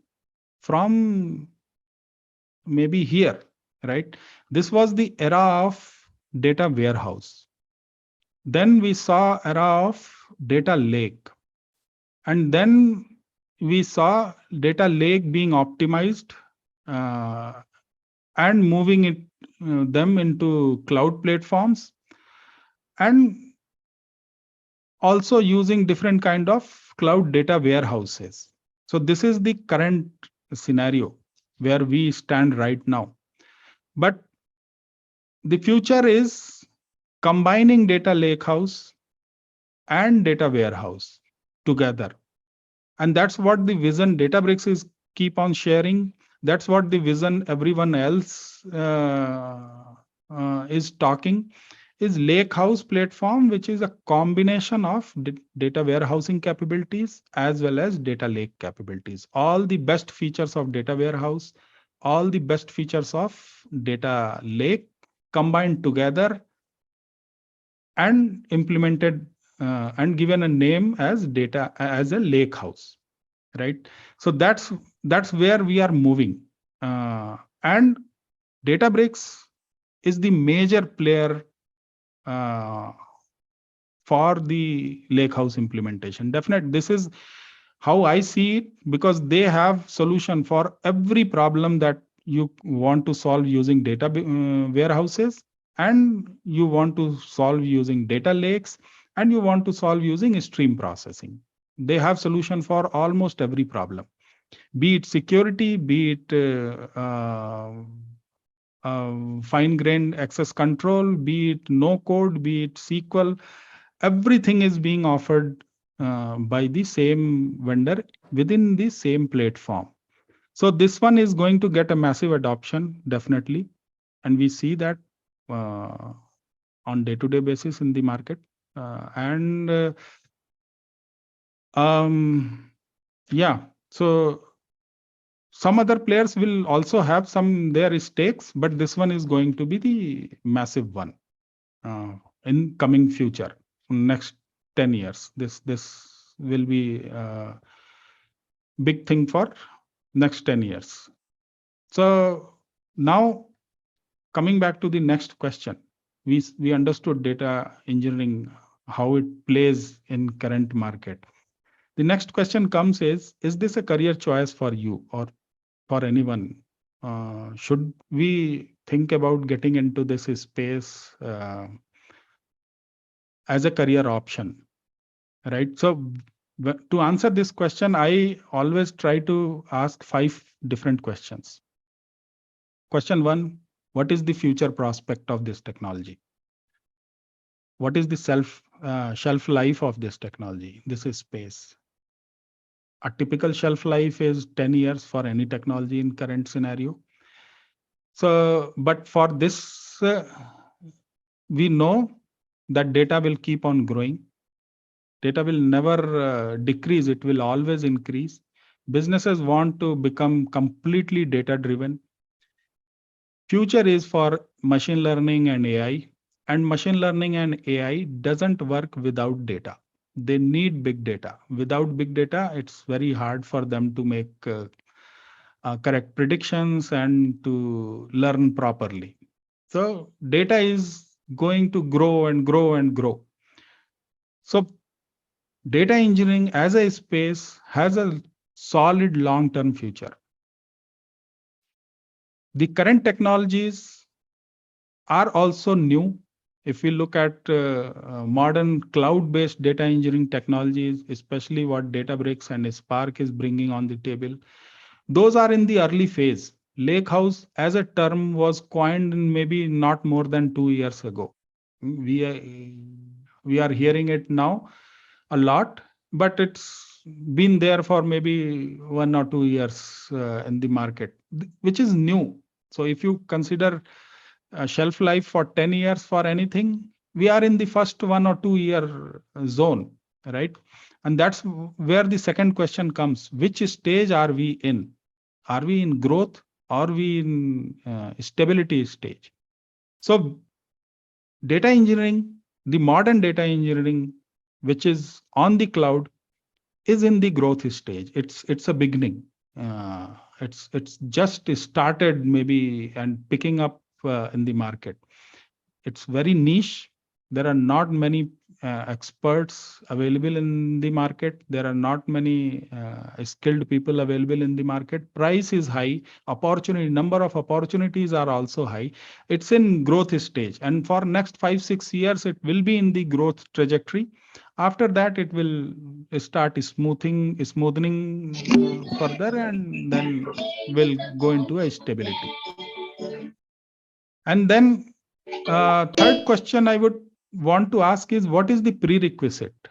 from maybe here, right? This was the era of data warehouse. Then we saw era of data lake. And then we saw data lake being optimized and moving them into cloud platforms, and also using different kind of cloud data warehouses. So this is the current scenario where we stand right now. But the future is combining data lakehouse and data warehouse together. And that's what the vision Databricks is keep on sharing. That's what the vision everyone else is talking, is Lakehouse platform, which is a combination of data warehousing capabilities as well as data lake capabilities. All the best features of data warehouse, all the best features of data lake combined together and implemented and given a name as data as a lake house, right? So that's where we are moving, and Databricks is the major player uh, for the lakehouse implementation. Definitely, this is how I see it, because they have solution for every problem that you want to solve using data warehouses, and you want to solve using data lakes, and you want to solve using stream processing. They have solution for almost every problem, be it security, be it fine-grained access control, be it no code, be it SQL. Everything is being offered by the same vendor within the same platform. So this one is going to get a massive adoption, definitely. And we see that on day-to-day basis in the market. And yeah, so some other players will also have some their stakes, but this one is going to be the massive one in coming future, next 10 years. This will be a big thing for next 10 years. So now coming back to the next question, we understood data engineering, how it plays in current market. The next question comes is this a career choice for you or for anyone? Should we think about getting into this space as a career option, right? So to answer this question, I always try to ask 5 different questions. Question 1, what is the future prospect of this technology? What is the shelf life of this technology? This is space. A typical shelf life is 10 years for any technology in current scenario. So, but for this, we know that data will keep on growing. Data will never decrease, it will always increase. Businesses want to become completely data driven. Future is for machine learning and AI, and machine learning and AI doesn't work without data. They need big data. Without big data, it's very hard for them to make correct predictions and to learn properly. So data is going to grow and grow and grow. So data engineering as a space has a solid long-term future. The current technologies are also new. If we look at modern cloud-based data engineering technologies, especially what Databricks and Spark is bringing on the table, those are in the early phase. Lakehouse as a term was coined in maybe not more than 2 years ago. We are, we are hearing it now a lot, but it's been there for maybe 1 or 2 years in the market, which is new. So if you consider shelf life for 10 years for anything, we are in the first 1 or 2 year zone, right? And that's where the second question comes. Which stage are we in? Are we in growth? Or are we in stability stage? So data engineering, the modern data engineering, which is on the cloud, is in the growth stage. It's a beginning. It's just started maybe and picking up in the market. It's very niche. There are not many experts available in the market. There are not many skilled people available in the market. Price is high. Opportunity, number of opportunities are also high. It's in growth stage, and for next 5-6 years, it will be in the growth trajectory. After that, it will start smoothening further, and then will go into a stability. And then third question I would want to ask is, what is the prerequisite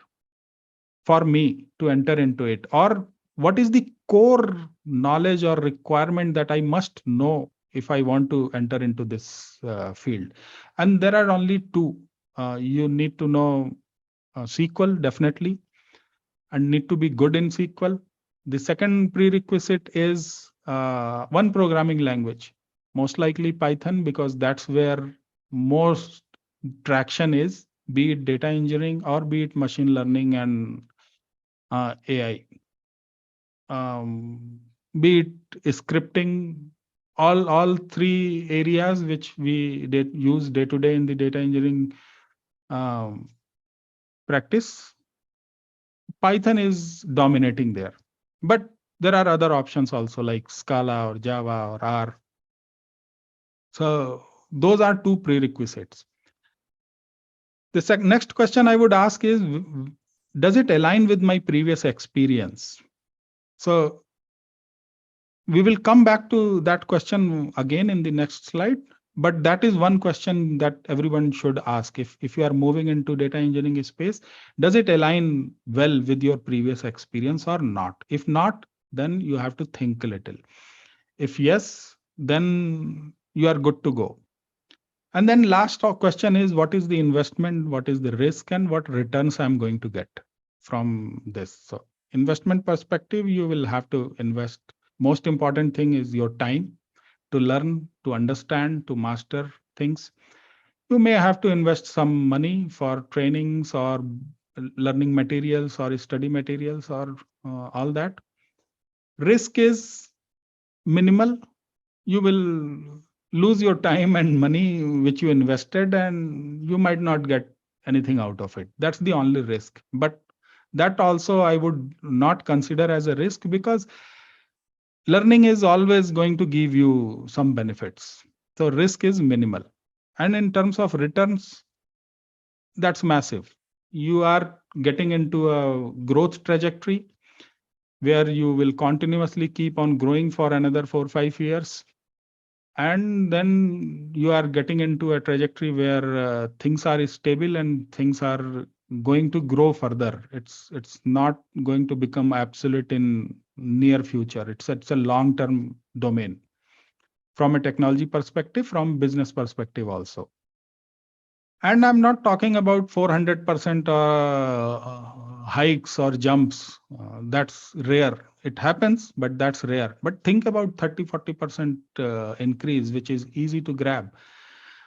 for me to enter into it? Or what is the core knowledge or requirement that I must know if I want to enter into this field? And there are only two. You need to know SQL definitely, and need to be good in SQL. The second prerequisite is one programming language, most likely Python, because that's where most traction is, be it data engineering or be it machine learning and AI, um, be it scripting, all three areas which we use day to day in the data engineering um, practice. Python is dominating there, but there are other options also like Scala or Java or R. So those are two prerequisites. The next question I would ask is, does it align with my previous experience? So we will come back to that question again in the next slide. But that is one question that everyone should ask. If you are moving into data engineering space, does it align well with your previous experience or not? If not, then you have to think a little. If yes, then you are good to go. And then last question is, what is the investment, what is the risk, and what returns I'm going to get from this? So investment perspective, you will have to invest. Most important thing is your time to learn, to understand, to master things. You may have to invest some money for trainings or learning materials or study materials or all that. Risk is minimal. You will lose your time and money which you invested, and you might not get anything out of it. That's the only risk. But that also I would not consider as a risk, because learning is always going to give you some benefits. So risk is minimal. And in terms of returns, that's massive. You are getting into a growth trajectory where you will continuously keep on growing for another 4 or 5 years. And then you are getting into a trajectory where things are stable and things are going to grow further. It's not going to become absolute in near future. It's a long term domain from a technology perspective, from business perspective also. And I'm not talking about 400% hikes or jumps. That's rare. It happens, but that's rare. But think about 30-40% increase, which is easy to grab.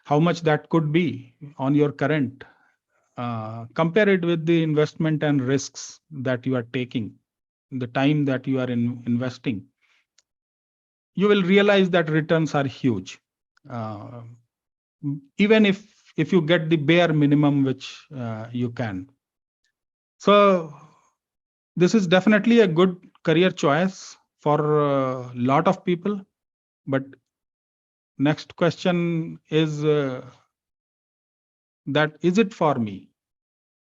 How much that could be on your current. Compare it with the investment and risks that you are taking, the time that you are investing. You will realize that returns are huge. Uh, Even if you get the bare minimum which you can. So this is definitely a good career choice for a lot of people. But next question is that, is it for me?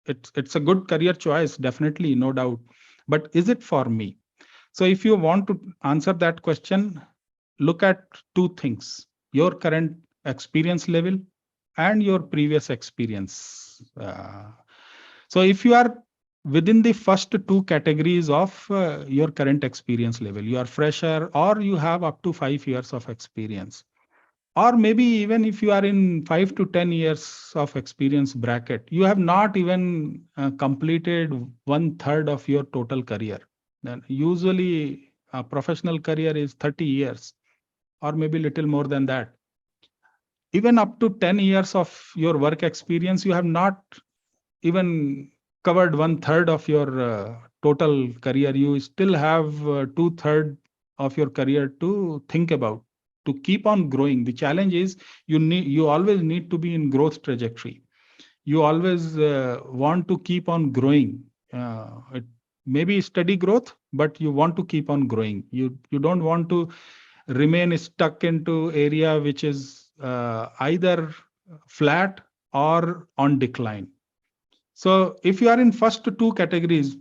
It's a good career choice, definitely, no doubt. But is it for me? So if you want to answer that question, look at two things: your current experience level and your previous experience. So if you are within the first two categories of your current experience level, you are fresher or you have up to 5 years of experience, or maybe even if you are in 5 to 10 years of experience bracket, you have not even completed 1/3 of your total career. Then usually a professional career is 30 years or maybe little more than that. Even up to 10 years of your work experience, you have not even covered 1/3 of your total career. You still have 2/3 of your career to think about, to keep on growing. The challenge is you always need to be in growth trajectory. You always want to keep on growing. It may be steady growth, but you want to keep on growing. You don't want to remain stuck into area which is either flat or on decline. So if you are in first two categories,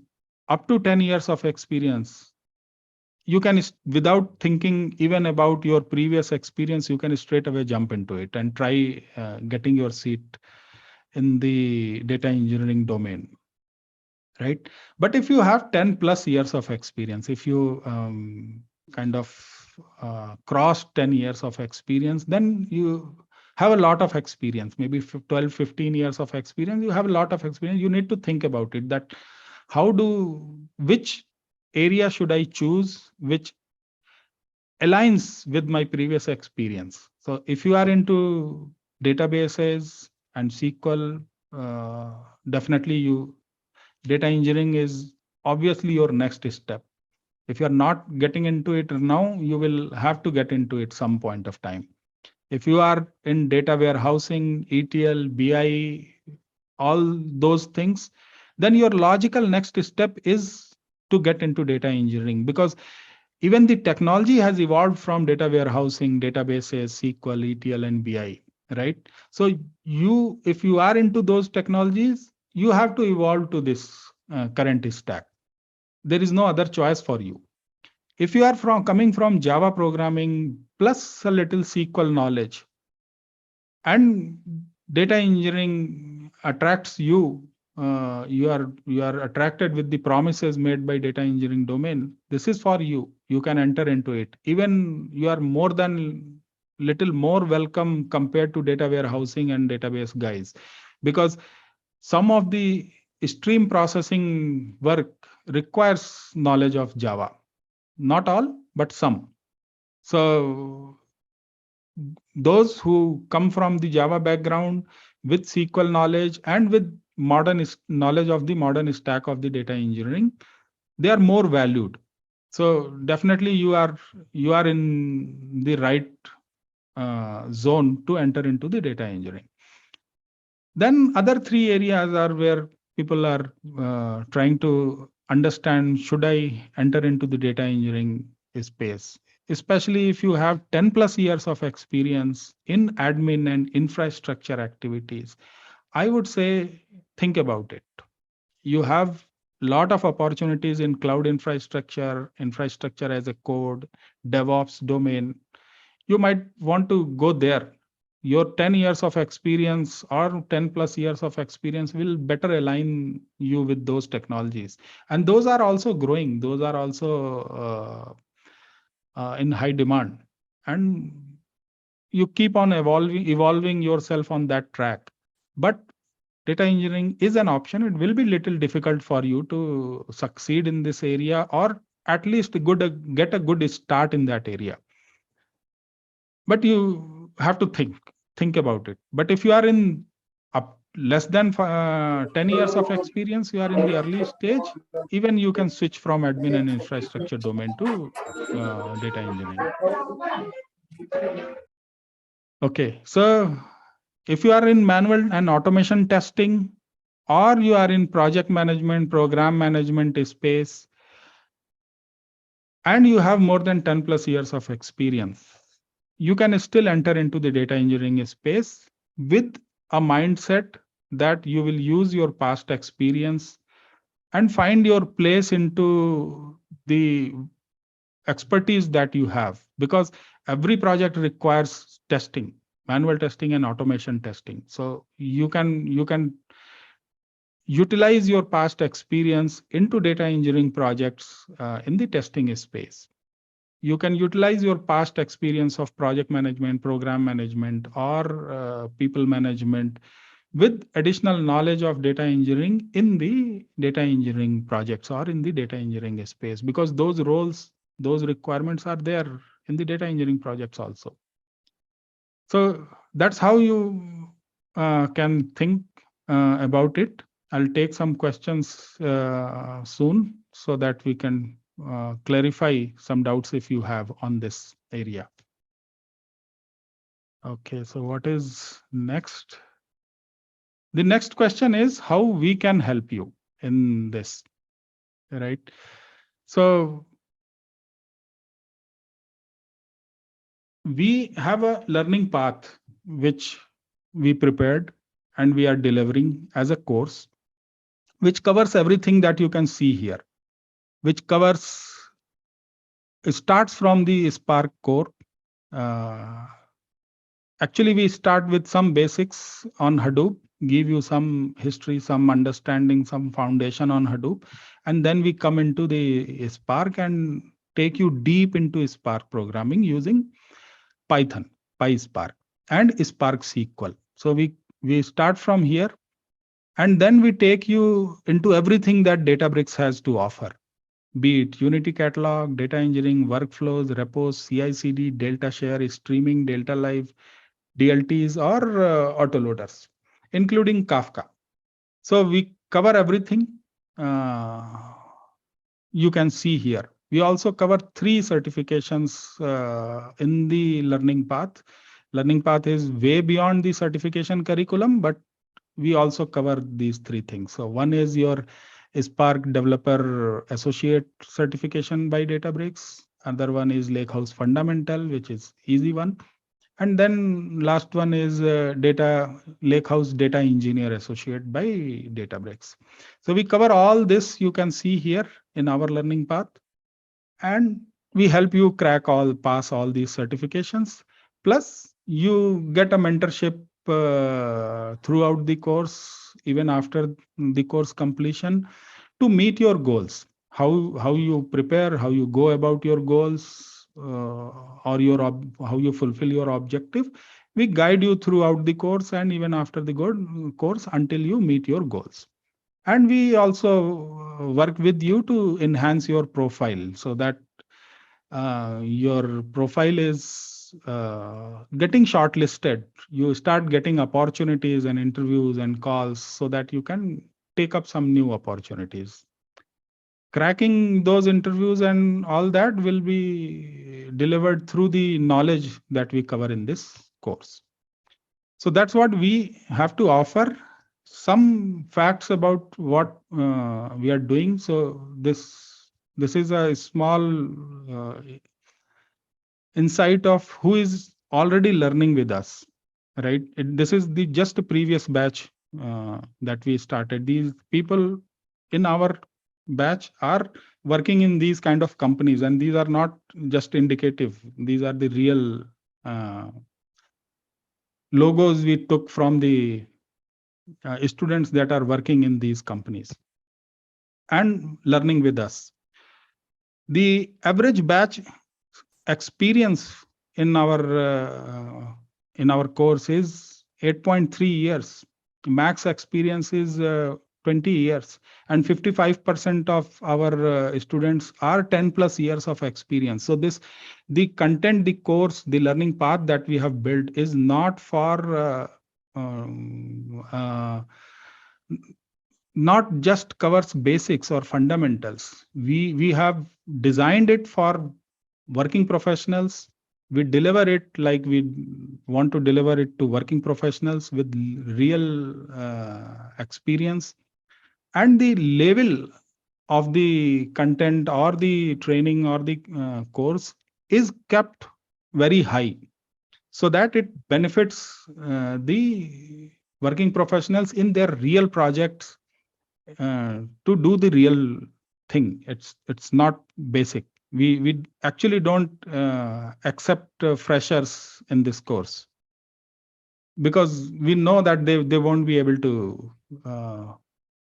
up to 10 years of experience, you can, without thinking even about your previous experience, you can straight away jump into it and try getting your seat in the data engineering domain. right? But if you have 10 plus years of experience, if you kind of cross 10 years of experience, then you have a lot of experience, maybe 12, 15 years of experience, you have a lot of experience. You need to think about it, that which area should I choose, which aligns with my previous experience. So if you are into databases and SQL, definitely data engineering is obviously your next step. If you are not getting into it now, you will have to get into it some point of time. If you are in data warehousing, ETL, BI, all those things, then your logical next step is to get into data engineering, because even the technology has evolved from data warehousing, databases, SQL, ETL, and BI, right? So if you are into those technologies, you have to evolve to this current stack. There is no other choice for you. If you are coming from Java programming plus a little SQL knowledge, and data engineering attracts you, you are attracted with the promises made by data engineering domain, this is for you. You can enter into it. Even you are more than little more welcome compared to data warehousing and database guys, because some of the stream processing work requires knowledge of Java. Not all, but some. So those who come from the Java background with SQL knowledge and with knowledge of the modern stack of the data engineering, they are more valued. So definitely you are in the right zone to enter into the data engineering. Then other three areas are where people are trying to understand, should I enter into the data engineering space? Especially if you have 10 plus years of experience in admin and infrastructure activities, I would say think about it. You have a lot of opportunities in cloud infrastructure, infrastructure as a code, DevOps domain. You might want to go there. Your 10 years of experience or 10 plus years of experience will better align you with those technologies. And those are also growing. Those are also in high demand. And you keep on evolving yourself on that track. But data engineering is an option. It will be little difficult for you to succeed in this area, or at least get a good start in that area. But you have to think about it. But if you are in less than 10 years of experience, you are in the early stage, even you can switch from admin and infrastructure domain to data engineering. Okay, so if you are in manual and automation testing, or you are in project management, program management space, and you have more than 10 plus years of experience, you can still enter into the data engineering space with a mindset that you will use your past experience and find your place into the expertise that you have, because every project requires testing, manual testing and automation testing. So you can utilize your past experience into data engineering projects in the testing space. You can utilize your past experience of project management, program management, or people management with additional knowledge of data engineering in the data engineering projects or in the data engineering space, because those roles, those requirements are there in the data engineering projects also. So that's how you can think about it. I'll take some questions soon so that we can clarify some doubts if you have on this area. Okay, so what is next? The next question is how we can help you in this, right? So we have a learning path which we prepared and we are delivering as a course, which covers everything that you can see here, which covers, it starts from the Spark core. Actually, we start with some basics on Hadoop, give you some history, some understanding, some foundation on Hadoop. And then we come into the Spark and take you deep into Spark programming using Python, PySpark, and Spark SQL. So we start from here, and then we take you into everything that Databricks has to offer, be it Unity Catalog, data engineering, workflows, repos, CI/CD, Delta Share, streaming, Delta Live, DLTs, or autoloaders, including Kafka. So we cover everything. You can see here. We also cover 3 certifications in the learning path. Learning path is way beyond the certification curriculum, but we also cover these 3 things. So one is your Spark Developer Associate certification by Databricks. Another one is Lakehouse Fundamental, which is easy one. And then last one is Data Lakehouse Data Engineer Associate by Databricks. So we cover all this, you can see here in our learning path, and we help you pass all these certifications. Plus, you get a mentorship throughout the course, even after the course completion, to meet your goals. How you prepare, how you go about your goals, or how you fulfill your objective. We guide you throughout the course and even after the course until you meet your goals. And we also work with you to enhance your profile so that your profile is getting shortlisted. You start getting opportunities and interviews and calls so that you can take up some new opportunities. Cracking those interviews and all that will be delivered through the knowledge that we cover in this course. So that's what we have to offer. Some facts about what we are doing. So this is a small insight of who is already learning with us, right? This is the just a previous batch that we started. These people in our batch are working in these kind of companies, and these are not just indicative. These are the real logos we took from the students that are working in these companies and learning with us. The average batch experience in our course is 8.3 years. Max experience is 20 years, and 55% of our students are 10 plus years of experience. So the content, the course, the learning path that we have built is not for not just covers basics or fundamentals. We have designed it for working professionals. We deliver it like we want to deliver it to working professionals with real experience. And the level of the content or the training or the course is kept very high so that it benefits the working professionals in their real projects to do the real thing. It's not basic. We actually don't accept freshers in this course because we know that they won't be able to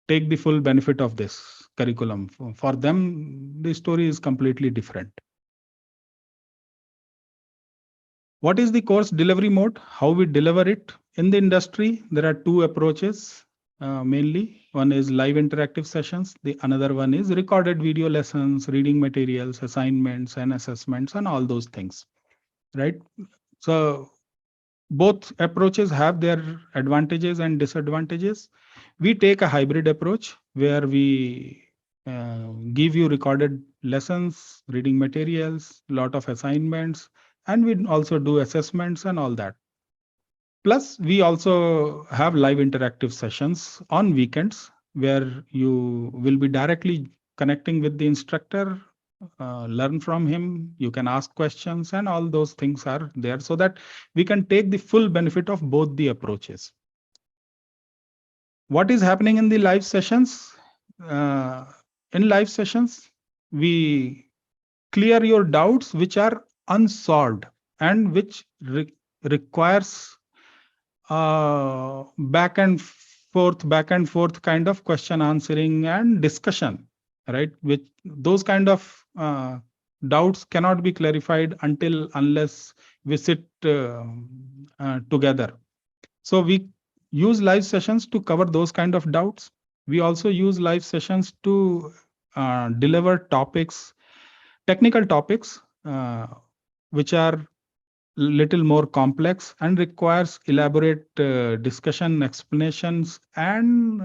take the full benefit of this curriculum. For them, the story is completely different. What is the course delivery mode? How we deliver it? In the industry, there are 2 approaches mainly. One is live interactive sessions. The another one is recorded video lessons, reading materials, assignments, and assessments, and all those things, right? So both approaches have their advantages and disadvantages. We take a hybrid approach where we give you recorded lessons, reading materials, lot of assignments, and we also do assessments and all that. Plus, we also have live interactive sessions on weekends where you will be directly connecting with the instructor, learn from him, you can ask questions, and all those things are there so that we can take the full benefit of both the approaches. What is happening in the live sessions? In live sessions, we clear your doubts which are unsolved and which requires back and back and forth kind of question answering and discussion, right? Which those kind of doubts cannot be clarified unless we sit together. So we use live sessions to cover those kind of doubts. We also use live sessions to deliver topics, technical topics, which are little more complex and requires elaborate discussion, explanations, and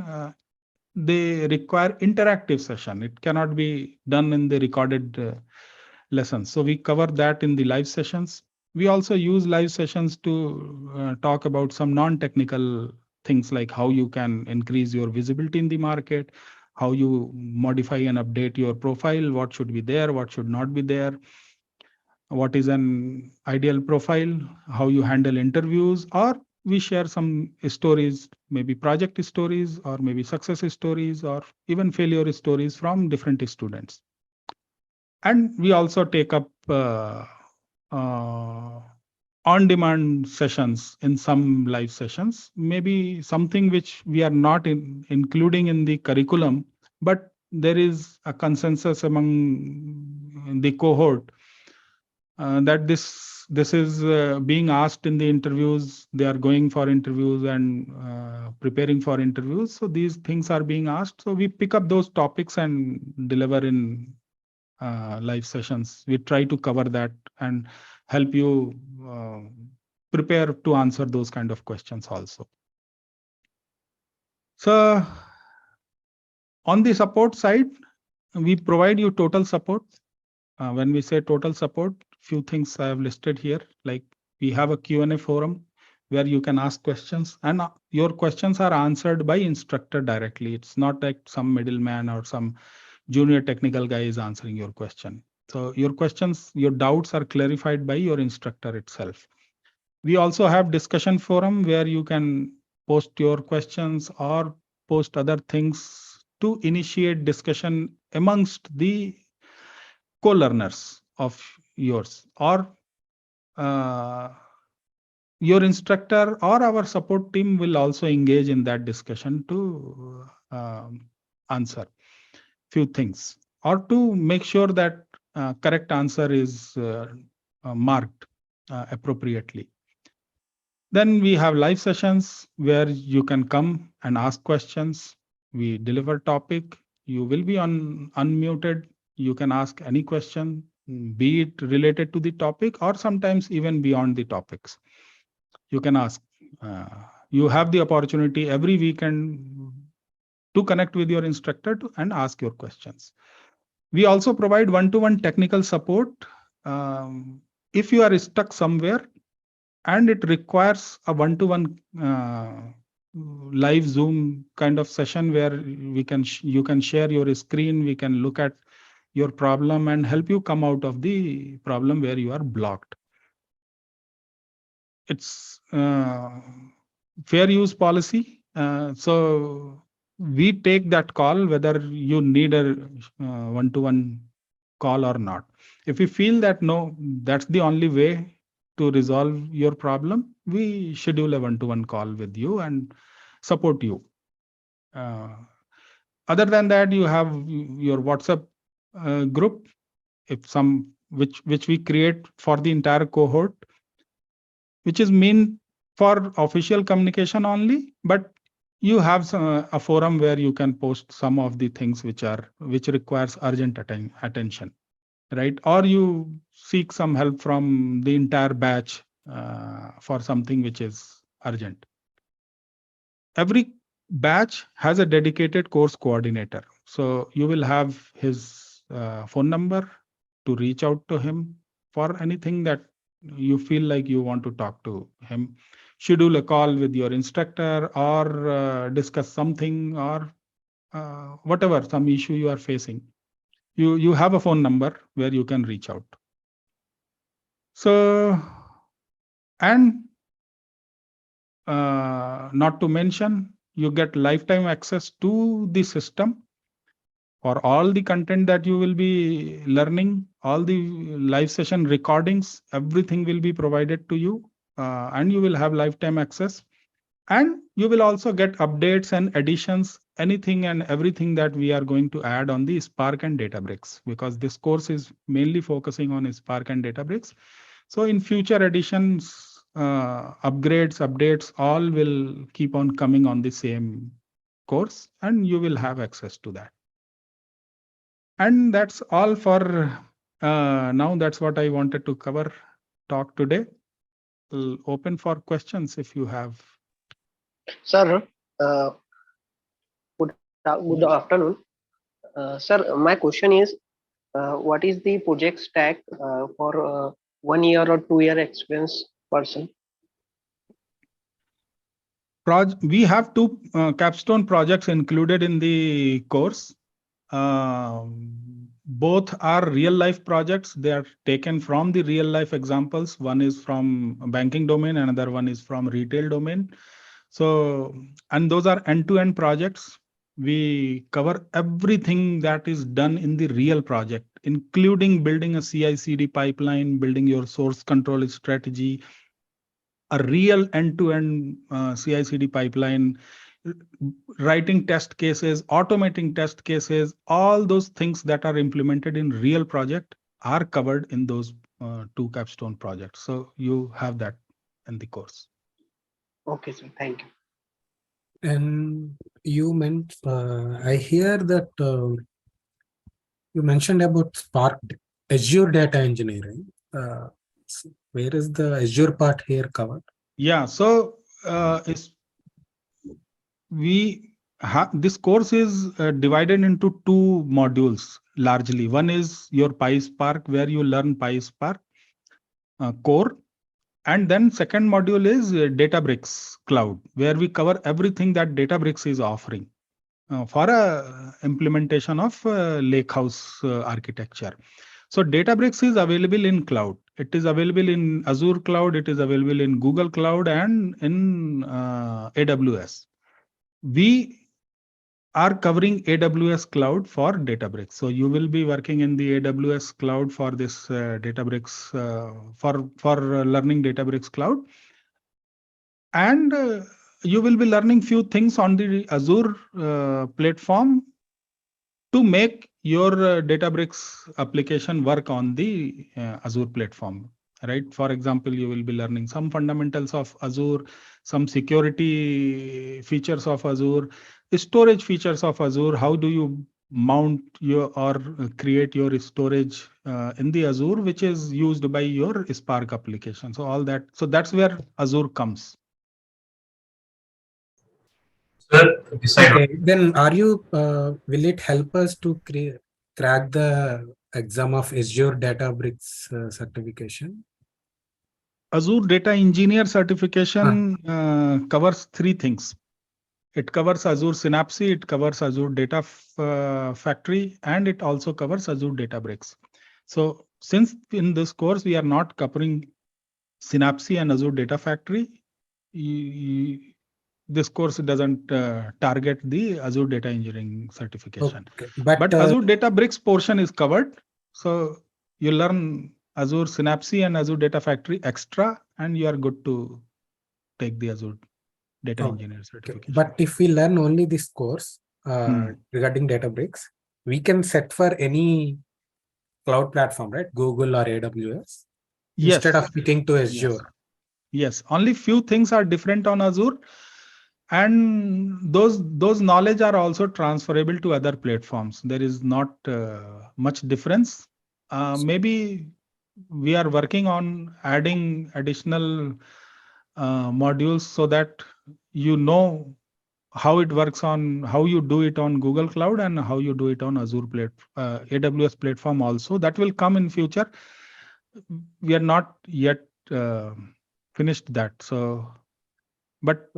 they require interactive session. It cannot be done in the recorded lessons. So we cover that in the live sessions. We also use live sessions to talk about some non-technical things like how you can increase your visibility in the market, how you modify and update your profile, what should be there, what should not be there, what is an ideal profile, how you handle interviews, or we share some stories, maybe project stories, or maybe success stories, or even failure stories from different students. And we also take up on-demand sessions in some live sessions, maybe something which we are not including in the curriculum, but there is a consensus among the cohort that this is being asked in the interviews. They are going for interviews and preparing for interviews. So these things are being asked. So we pick up those topics and deliver in live sessions. We try to cover that and help you prepare to answer those kind of questions also. So on the support side, we provide you total support. When we say total support, few things I have listed here, like we have a Q&A forum where you can ask questions and your questions are answered by instructor directly. It's not like some middleman or some junior technical guy is answering your question. So your questions, your doubts are clarified by your instructor itself. We also have discussion forum where you can post your questions or post other things to initiate discussion amongst the co-learners of yours, or your instructor or our support team will also engage in that discussion to answer few things or to make sure that correct answer is marked appropriately. Then we have live sessions where you can come and ask questions. We deliver topic. You will be unmuted. You can ask any question, be it related to the topic or sometimes even beyond the topics. You can ask. You have the opportunity every weekend to connect with your instructor and ask your questions. We also provide one-to-one technical support. If you are stuck somewhere and it requires a one-to-one live Zoom kind of session where you can share your screen, we can look at your problem and help you come out of the problem where you are blocked. It's fair use policy. So we take that call whether you need a one-to-one call or not. If we feel that no, that's the only way to resolve your problem, we schedule a one-to-one call with you and support you. Other than that, you have your WhatsApp group, which we create for the entire cohort, which is meant for official communication only, but you have a forum where you can post some of the things which requires urgent attention, right? Or you seek some help from the entire batch for something which is urgent. Every batch has a dedicated course coordinator. So you will have his phone number to reach out to him for anything that you feel like you want to talk to him. Schedule a call with your instructor or discuss something or whatever, some issue you are facing. You have a phone number where you can reach out. So, and not to mention, you get lifetime access to the system for all the content that you will be learning, all the live session recordings, everything will be provided to you and you will have lifetime access. And you will also get updates and additions, anything and everything that we are going to add on the Spark and Databricks, because this course is mainly focusing on Spark and Databricks. So in future editions, upgrades, updates, all will keep on coming on the same course, and you will have access to that. And that's all for now. That's what I wanted to talk today. Open for questions if you have. Sir, good afternoon. Sir, my question is, what is the project stack for 1 year or 2 year experience person? We have two capstone projects included in the course. Both are real life projects. They are taken from the real life examples. One is from banking domain, another one is from retail domain. So, and those are end-to-end projects. We cover everything that is done in the real project, including building a CI/CD pipeline, building your source control strategy, a real end-to-end CI/CD pipeline, writing test cases, automating test cases, all those things that are implemented in real project are covered in those two capstone projects. So you have that in the course. Okay, sir. Thank you. And you meant, I hear that you mentioned about Spark, Azure data engineering. Where is the Azure part here covered? Yeah, so this course is divided into two modules largely. One is your PySpark, where you learn PySpark core. And then second module is Databricks Cloud, where we cover everything that Databricks is offering for a implementation of lakehouse architecture. So Databricks is available in cloud. It is available in Azure Cloud. It is available in Google Cloud and in AWS. We are covering AWS Cloud for Databricks. So you will be working in the AWS Cloud for this Databricks for learning Databricks Cloud, and you will be learning few things on the Azure platform to make your Databricks application work on the Azure platform. Right. For example, you will be learning some fundamentals of Azure, some security features of Azure, storage features of Azure. How do you mount your or create your storage in the Azure, which is used by your Spark application. So all that. So that's where Azure comes. Okay, then are you, will it help us to crack the exam of Azure Databricks certification? Azure Data Engineer certification covers three things. It covers Azure Synapse, it covers Azure Data Factory, and it also covers Azure Databricks. So since in this course we are not covering Synapse and Azure Data Factory, this course doesn't target the Azure Data Engineering certification. Okay. But Azure Databricks portion is covered. So you learn Azure Synapse and Azure Data Factory extra, and you are good to take the Azure Data Engineer certification. But if we learn only this course regarding Databricks, we can set for any cloud platform, right? Google or AWS, instead of sticking to Azure. Yes, only few things are different on Azure, and those knowledge are also transferable to other platforms. There is not much difference. Maybe we are working on adding additional modules so that you know how it works on how you do it on Google Cloud and how you do it on Azure AWS platform also. That will come in future. We are not yet finished that. So, but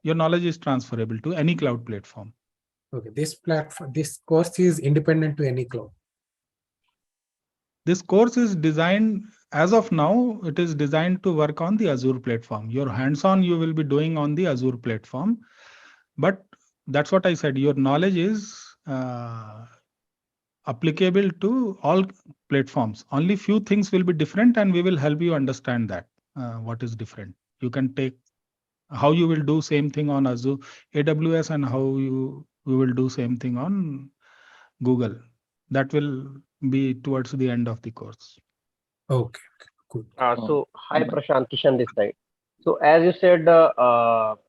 your knowledge is transferable to any cloud platform. Okay, this course is independent to any cloud. This course is designed, as of now, it is designed to work on the Azure platform. Your hands-on you will be doing on the Azure platform. But that's what I said, your knowledge is applicable to all platforms. Only few things will be different, and we will help you understand that what is different. You can take how you will do same thing on Azure, AWS, and how you will do same thing on Google. That will be towards the end of the course. Okay, good. So hi Prashant, Kishan this side. So as you said,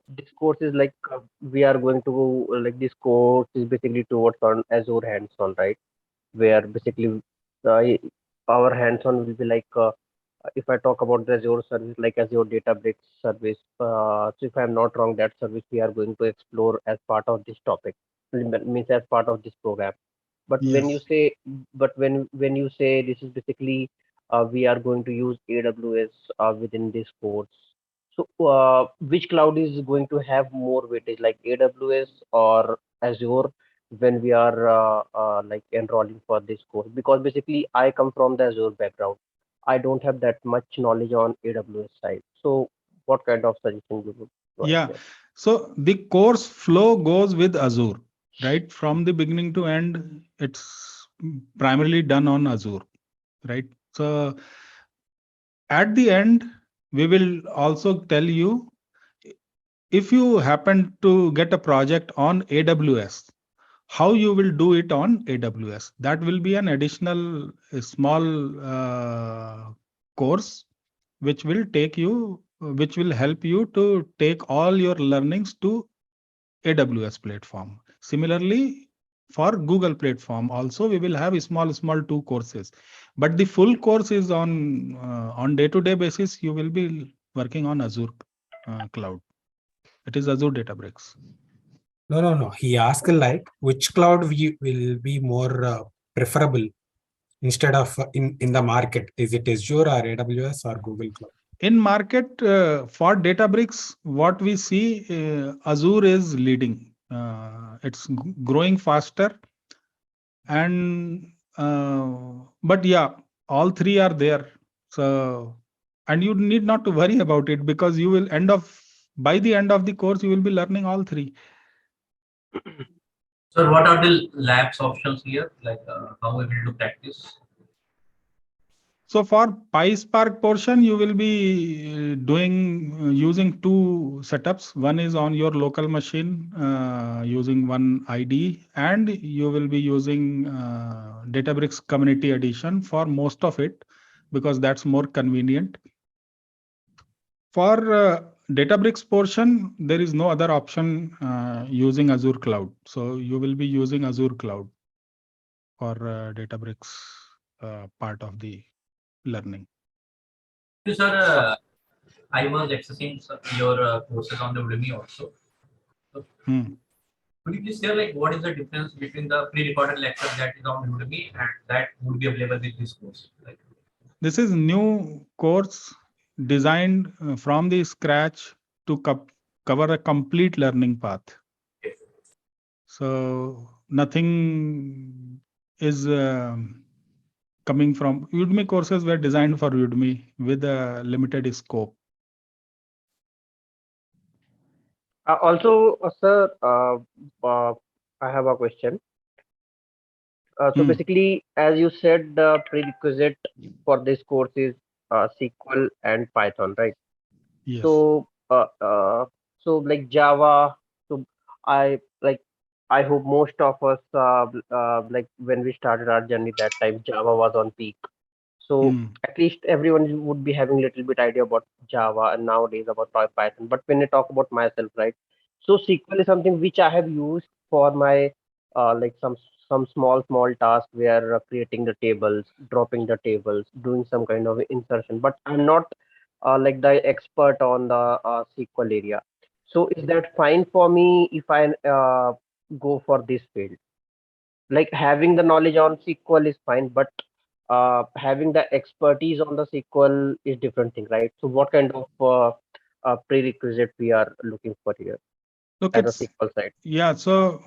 this course is like we are going to like this course is basically towards on Azure hands-on, right? Where basically uh, our hands-on will be like if I talk about the Azure service, like Azure Databricks service. So if I'm not wrong, that service we are going to explore as part of this topic, means as part of this program. But when you Yes. say, when you say this is basically we are going to use AWS within this course. So which cloud is going to have more weightage, like AWS or Azure, when we are like enrolling for this course? Because basically I come from the Azure background. I don't have that much knowledge on AWS side. So what kind of suggestion you would provide Yeah. there? So the course flow goes with Azure, right? From the beginning to end, it's primarily done on Azure, right? So at the end, we will also tell you if you happen to get a project on AWS, how you will do it on AWS. That will be an additional small course which will take you, which will help you to take all your learnings to AWS platform. Similarly, for Google platform also we will have small two courses, but the full course is on day-to-day basis. You will be working on Azure Cloud. It is Azure Databricks. No. He asked like which cloud will be more preferable instead of in the market. Is it Azure or AWS or Google Cloud? In market for Databricks, what we see, Azure is leading. It's growing faster, and but yeah, all three are there. So, and you need not to worry about it because you will end of by the end of the course you will be learning all three. So what are the labs options here? Like how we will do practice? So for PySpark portion, you will be doing using two setups. One is on your local machine using one ID, and you will be using Databricks Community Edition for most of it because that's more convenient. For Databricks portion, there is no other option using Azure Cloud. So you will be using Azure Cloud for Databricks part of the learning. Sir, I was accessing your courses on the Udemy also. So, could you please share like what is the difference between the pre-recorded lecture that is on Udemy and that would be available with this course? Like, this is new course designed from the scratch to cover a complete learning path. So nothing is coming from Udemy. Courses were designed for Udemy with a limited scope. Also, sir, I have a question. So basically, as you said, the prerequisite for this course is SQL and Python, right? Yes. So like Java. So I like I hope most of us like when we started our journey that time Java was on peak. So at least everyone would be having a little bit idea about Java and nowadays about Python. But when I talk about myself, right? So SQL is something which I have used for my like some small task where creating the tables, dropping the tables, doing some kind of insertion. But I'm not like the expert on the SQL area. So is that fine for me if I go for this field? Like having the knowledge on SQL is fine, but having the expertise on the SQL is different thing, right? So what kind of prerequisite we are looking for here Look, as a it's SQL side? yeah. So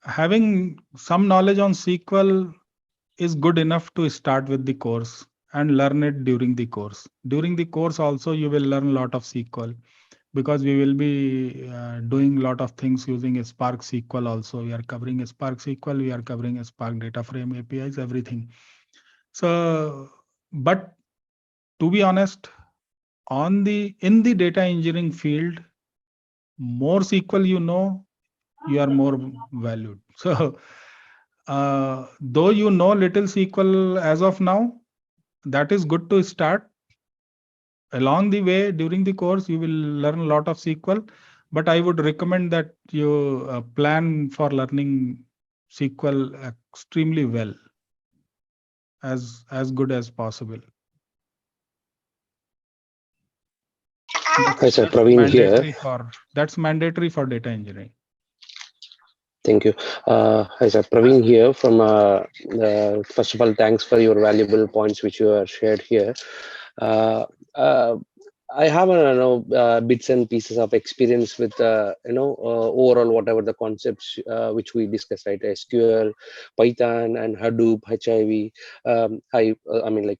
having some knowledge on SQL is good enough to start with the course and learn it during the course. During the course also you will learn a lot of SQL because we will be doing a lot of things using a Spark SQL also. We are covering a Spark SQL, we are covering a Spark data frame APIs, everything. So, but to be honest, in the data engineering field, more SQL you know, you are more valued. So though you know little SQL as of now, that is good to start. Along the way, during the course, you will learn a lot of SQL, but I would recommend that you plan for learning SQL extremely well, as good as possible. Hi, sir. Praveen here. That's mandatory for data engineering. Thank you. Hi, sir. Praveen here from, first of all, thanks for your valuable points which you have shared here. I have bits and pieces of experience with overall whatever the concepts which we discussed, right? SQL, Python, and Hadoop, HIV, Hive.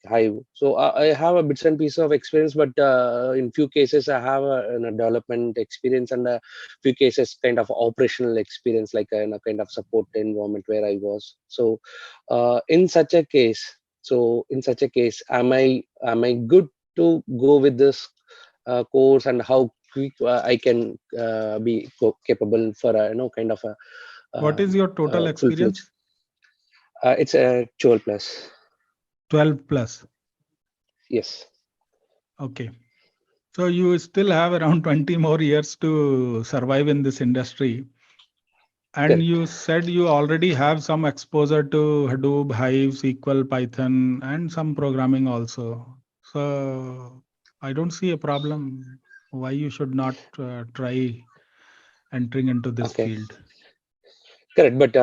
Hive. So I have a bits and pieces of experience, but in few cases I have a development experience, and a few cases kind of operational experience, like in a kind of support environment where I was. So in such a case, am I good to go with this course, and how quick I can be capable for a kind of a what is your total experience? It's a 12 plus. 12 plus. Yes. Okay. So you still have around 20 more years to survive in this industry. And Correct. You said you already have some exposure to Hadoop, Hive, SQL, Python, and some programming also. So I don't see a problem why you should not try entering into this field. Correct, but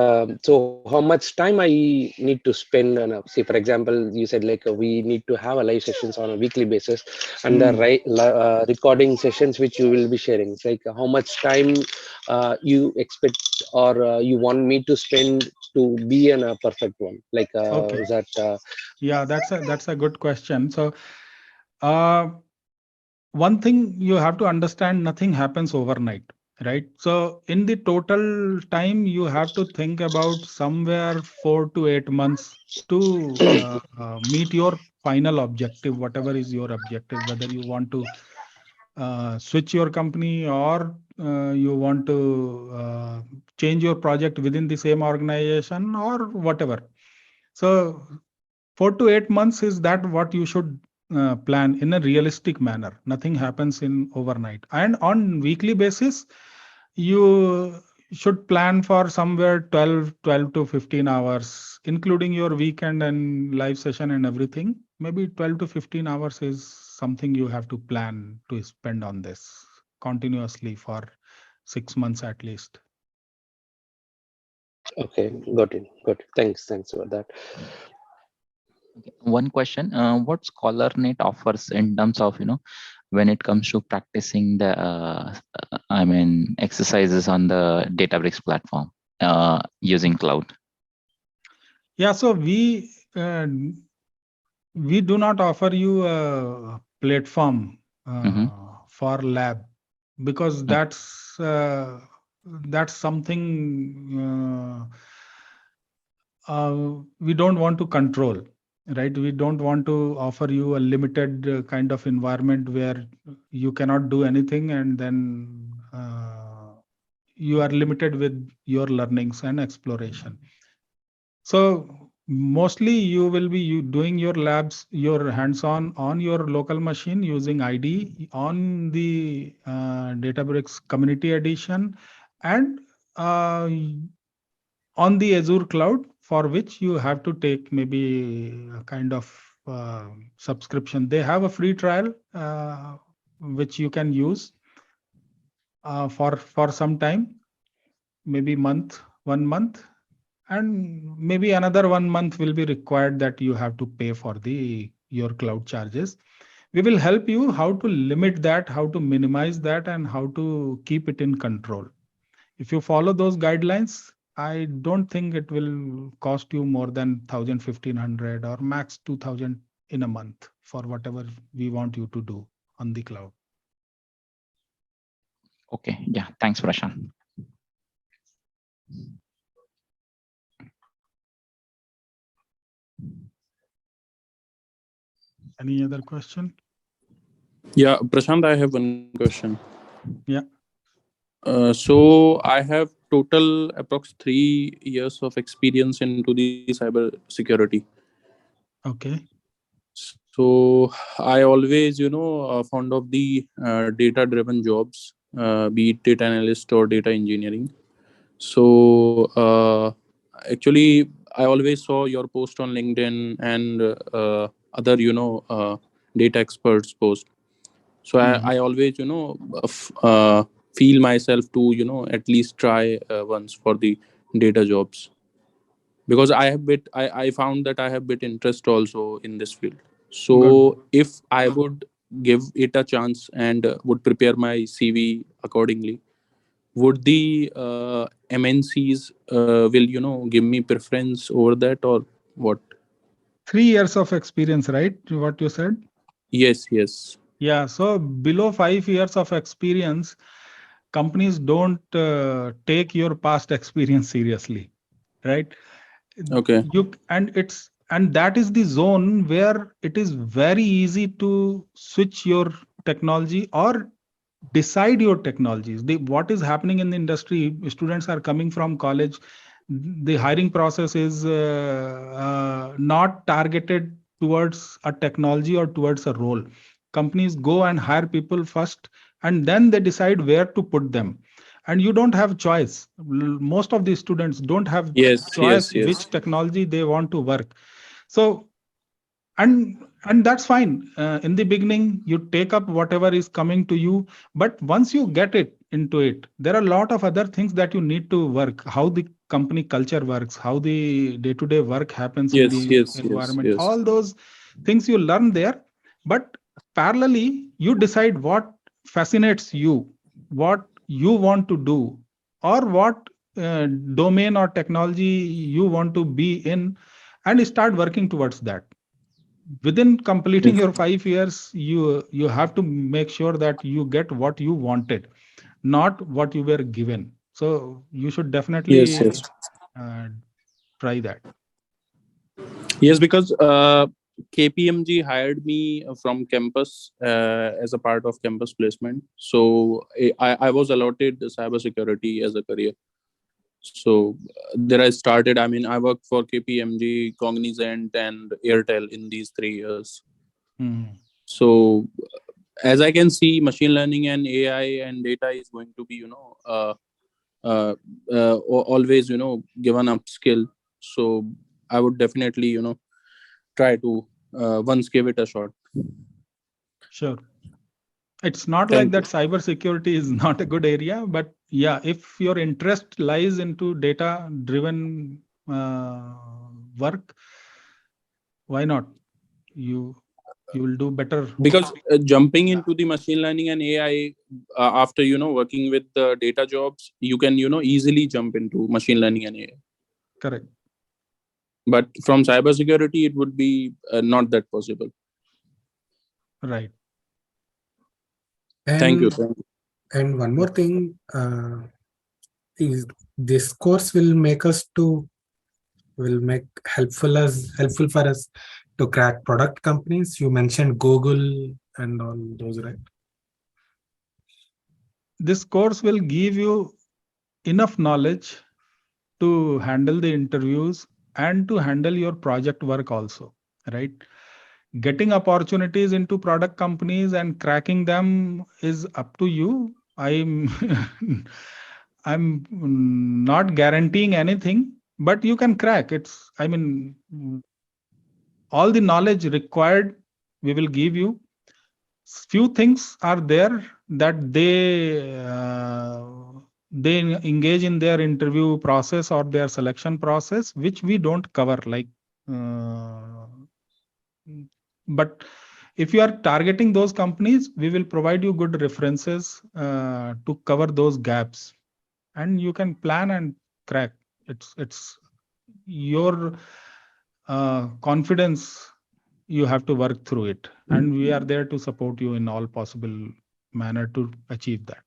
so how much time I need to spend on say, for example, you said like we need to have a live sessions on a weekly basis, and the recording sessions which you will be sharing. It's like how much time you expect, or you want me to spend to be in a perfect one? Like Okay. is that? Yeah, that's a good question. So one thing you have to understand, nothing happens overnight, right? So in the total time, you have to think about somewhere 4 to 8 months to meet your final objective, whatever is your objective, whether you want to switch your company, or you want to change your project within the same organization, or whatever. So 4 to 8 months is that what you should plan in a realistic manner. Nothing happens in overnight. And on weekly basis, you should plan for somewhere 12 to 15 hours, including your weekend and live session and everything. Maybe 12 to 15 hours is something you have to plan to spend on this continuously for 6 months at least. Okay, got it. Thanks for that. Okay. One question: what ScholarNet offers in terms of when it comes to practicing the exercises on the Databricks platform using cloud? Yeah, so we do not offer you a platform for lab, because that's something we don't want to control, right? We don't want to offer you a limited kind of environment where you cannot do anything, and then you are limited with your learnings and exploration. So mostly you will be doing your labs, your hands-on on your local machine using IDE on the Databricks Community Edition, and on the Azure Cloud, for which you have to take maybe a kind of subscription. They have a free trial which you can use for some time, maybe 1 month, and maybe another 1 month will be required that you have to pay for your cloud charges. We will help you how to limit that, how to minimize that, and how to keep it in control. If you follow those guidelines, I don't think it will cost you more than 1,000, 1,500, or max 2,000 in a month for whatever we want you to do on the cloud. Okay, yeah, thanks, Prashant. Any other question? Yeah, Prashant, I have one question. Yeah. So I have total approx 3 years of experience into the cyber security. Okay. So I always, fond of the data-driven jobs, be it data analyst or data engineering. So actually, I always saw your post on LinkedIn and other, data experts post. So Mhm. I always, feel myself to, at least try once for the data jobs, because I found that I have bit interest also in this field. Good. So if I would give it a chance and would prepare my CV accordingly, would the MNCs will give me preference over that, or what? 3 years of experience, right? What you said? Yes. Yeah. So below 5 years of experience, companies don't take your past experience seriously, right? Okay. And that is the zone where it is very easy to switch your technology or decide your technologies. What is happening in the industry, students are coming from college, the hiring process is not targeted towards a technology or towards a role. Companies go and hire people first, and then they decide where to put them, and you don't have choice. Most of the students don't have choice Yes. which technology they want to work. So, and that's fine. In the beginning you take up whatever is coming to you, but once you get it into it, there are a lot of other things that you need to work: how the company culture works, how the day to day work happens in the environment, Yes. all those things you learn there. But parallelly you decide what fascinates you, what you want to do, or what domain or technology you want to be in, and start working towards that. Within completing your 5 years, you have to make sure that you get what you wanted, not what you were given. So you should definitely Yes. uh, try that. Yes, because KPMG hired me from campus as a part of campus placement. So I was allotted cybersecurity as a career. So there I started. I mean, I worked for KPMG, Cognizant, and Airtel in these 3 years. Mhm. So as I can see, machine learning and AI and data is going to be, uh, always, given up skill. So I would definitely, try to once give it a shot. Sure. It's not like Thank that you. cybersecurity is not a good area, but yeah, if your interest lies into data driven work, why not? You you will do better. Because jumping into the machine learning and AI after working with the data jobs, you can easily jump into machine learning and AI. Correct. But from cybersecurity, it would be not that possible. Right. Thank you. And and one more thing is this course will make helpful for us to crack product companies. You mentioned Google and all those, right? This course will give you enough knowledge to handle the interviews and to handle your project work also, right? Getting opportunities into product companies and cracking them is up to you. I'm not guaranteeing anything, but you can crack. All the knowledge required we will give you. Few things are there that they engage in their interview process or their selection process, which we don't cover, like uh, but if you are targeting those companies, we will provide you good references to cover those gaps, and you can plan and crack. It's your confidence. You have to work through it, and we are there to support you in all possible manner to achieve that.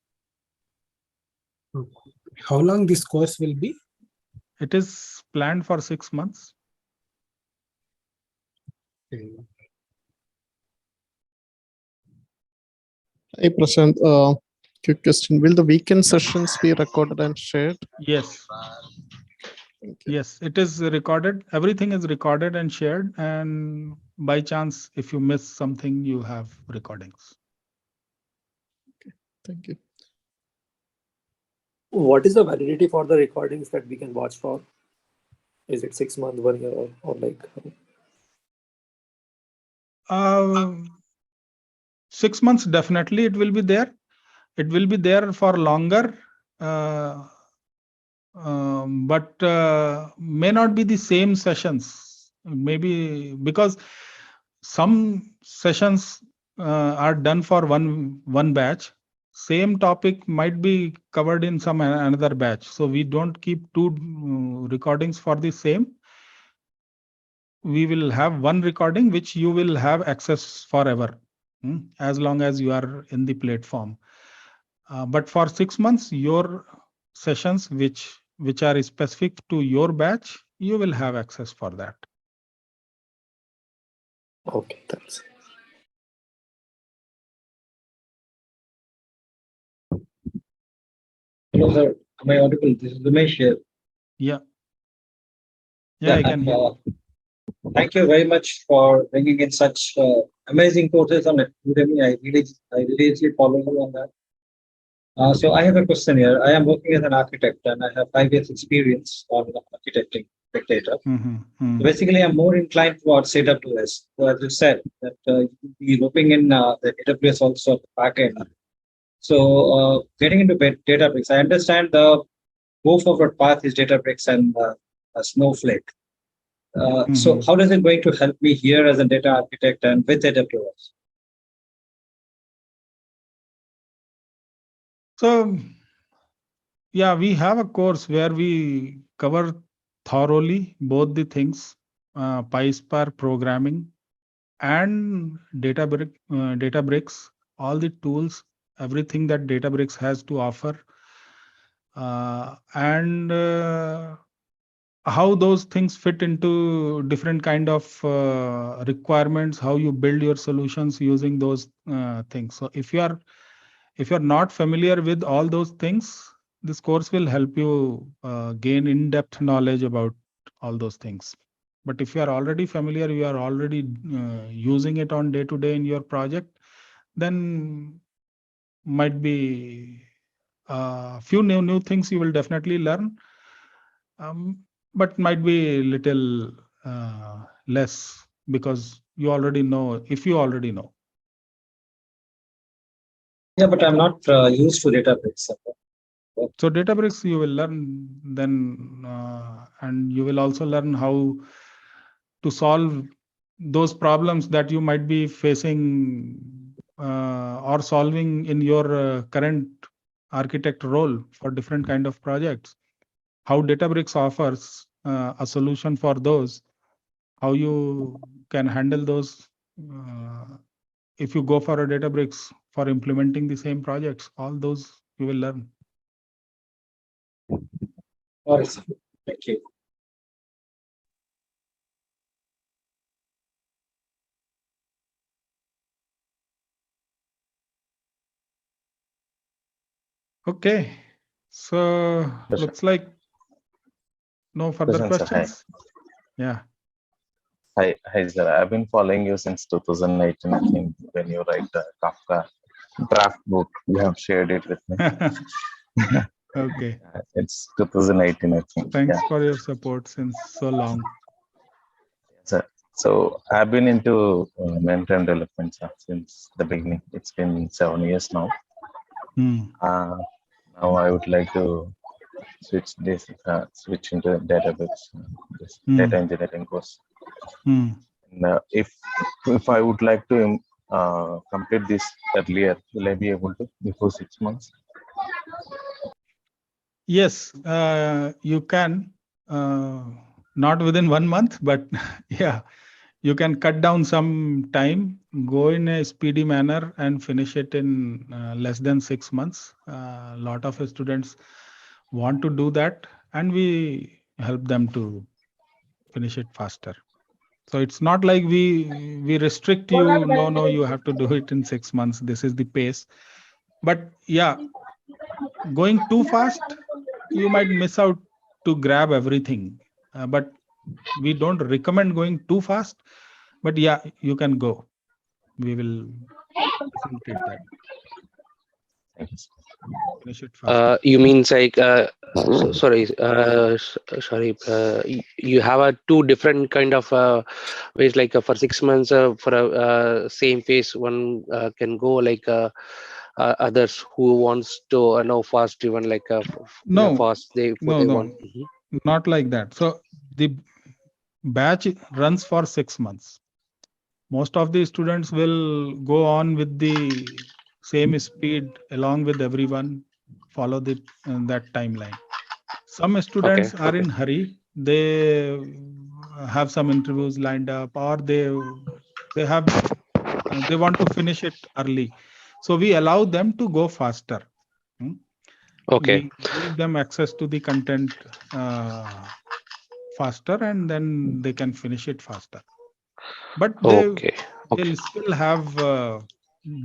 How long this course will be? It is planned for 6 months. Hey Prashant, Quick question. Will the weekend sessions be recorded and shared? Yes. Yes, it is recorded. Everything is recorded and shared. And by chance, if you miss something, you have recordings. Thank you. What is the validity for the recordings that we can watch for? Is it 6 months, 1 year, or like? 6 months, definitely it will be there. It will be there for longer, but may not be the same sessions. Maybe because some sessions are done for one batch. Same topic might be covered in some another batch. So we don't keep two recordings for the same. We will have one recording which you will have access forever, as long as you are in the platform. But for 6 months, your sessions which are specific to your batch, you will have access for that. Okay, thanks. Hello, sir. Am I audible? This is Umesh here. Yeah. Yeah, I can hear. Thank you very much for bringing in such amazing courses on Udemy. I really follow you on that. So I have a question here. I am working as an architect and I have 5 years experience on architecting big data. So basically, I'm more inclined towards AWS. So as you said, that you'll be roping in the AWS also at the back end. So getting into Databricks, I understand the go forward path is Databricks and Snowflake. So how is it going to help me here as a data architect and with AWS? So, yeah, we have a course where we cover thoroughly both the things, PySpark programming and Databricks, all the tools, everything that Databricks has to offer, and how those things fit into different kind of requirements, how you build your solutions using those things. So if you're not familiar with all those things, this course will help you gain in-depth knowledge about all those things. But if you are already familiar, you are already using it on day-to-day in your project, then might be a few new things you will definitely learn, but might be little less because you already know, if you already know. Yeah, but I'm not used to Databricks. So Databricks you will learn then, and you will also learn how to solve those problems that you might be facing or solving in your current architect role for different kind of projects. How Databricks offers a solution for those, how you can handle those if you go for a Databricks for implementing the same projects, all those you will learn. All right, thank you. Okay, so looks like no further questions. Yeah. Hi, sir. I've been following you since 2018. I think when you write the Kafka draft book, you have shared it with me. Okay. It's 2018, I think. Thanks for your support since so long. Sir. So I've been into mainframe development since the beginning. It's been 7 years now. Now I would like to switch into Databricks, this data engineering course. And, if I would like to complete this earlier, will I be able to before 6 months? Yes, you can. Not within 1 month, but yeah, you can cut down some time, go in a speedy manner and finish it in less than 6 months. A lot of students want to do that and we help them to finish it faster. So it's not like we restrict you. No, you have to do it in 6 months. This is the pace. But yeah, going too fast, you might miss out to grab everything. But we don't recommend going too fast. But yeah, you can go. We will facilitate that. Finish it faster. You mean like sorry, sorry. You have a two different kind of ways. Like for 6 months, for a same phase, one can go like others who wants to know fast driven, like in a No, fast they want. no, not like that. So the batch runs for 6 months. Most of the students will go on with the same speed along with everyone, follow that timeline. Some students are in hurry. They have some interviews lined up, or they want to finish it early. So we allow them to go faster. Okay. We give them access to the content faster, and then they can finish it faster. But they'll still have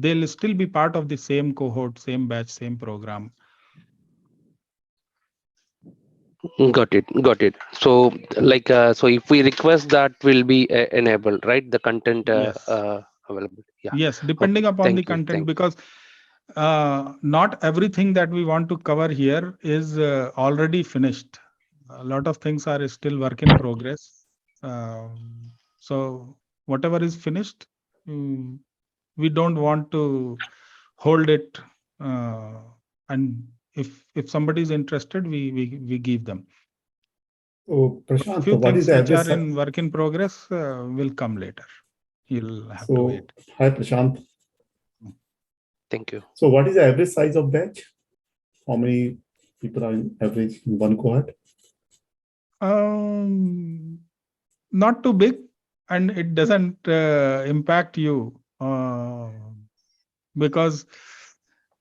they'll still be part of the same cohort, same batch, same program. Got it. So like so if we request, that will be enabled, right? The content Yes. available. Yeah. Yes, depending upon the content, because not everything that we want to cover here is already finished. A lot of things are still work in progress. So whatever is finished, we don't want to hold it. And if somebody is interested, we give them. So Prashant, Few what is things the which average are in work in progress will come later. You'll have to wait. Hi Prashant. Thank you. So what is the average size of batch? How many people are in average in one cohort? Not too big, and it doesn't impact you because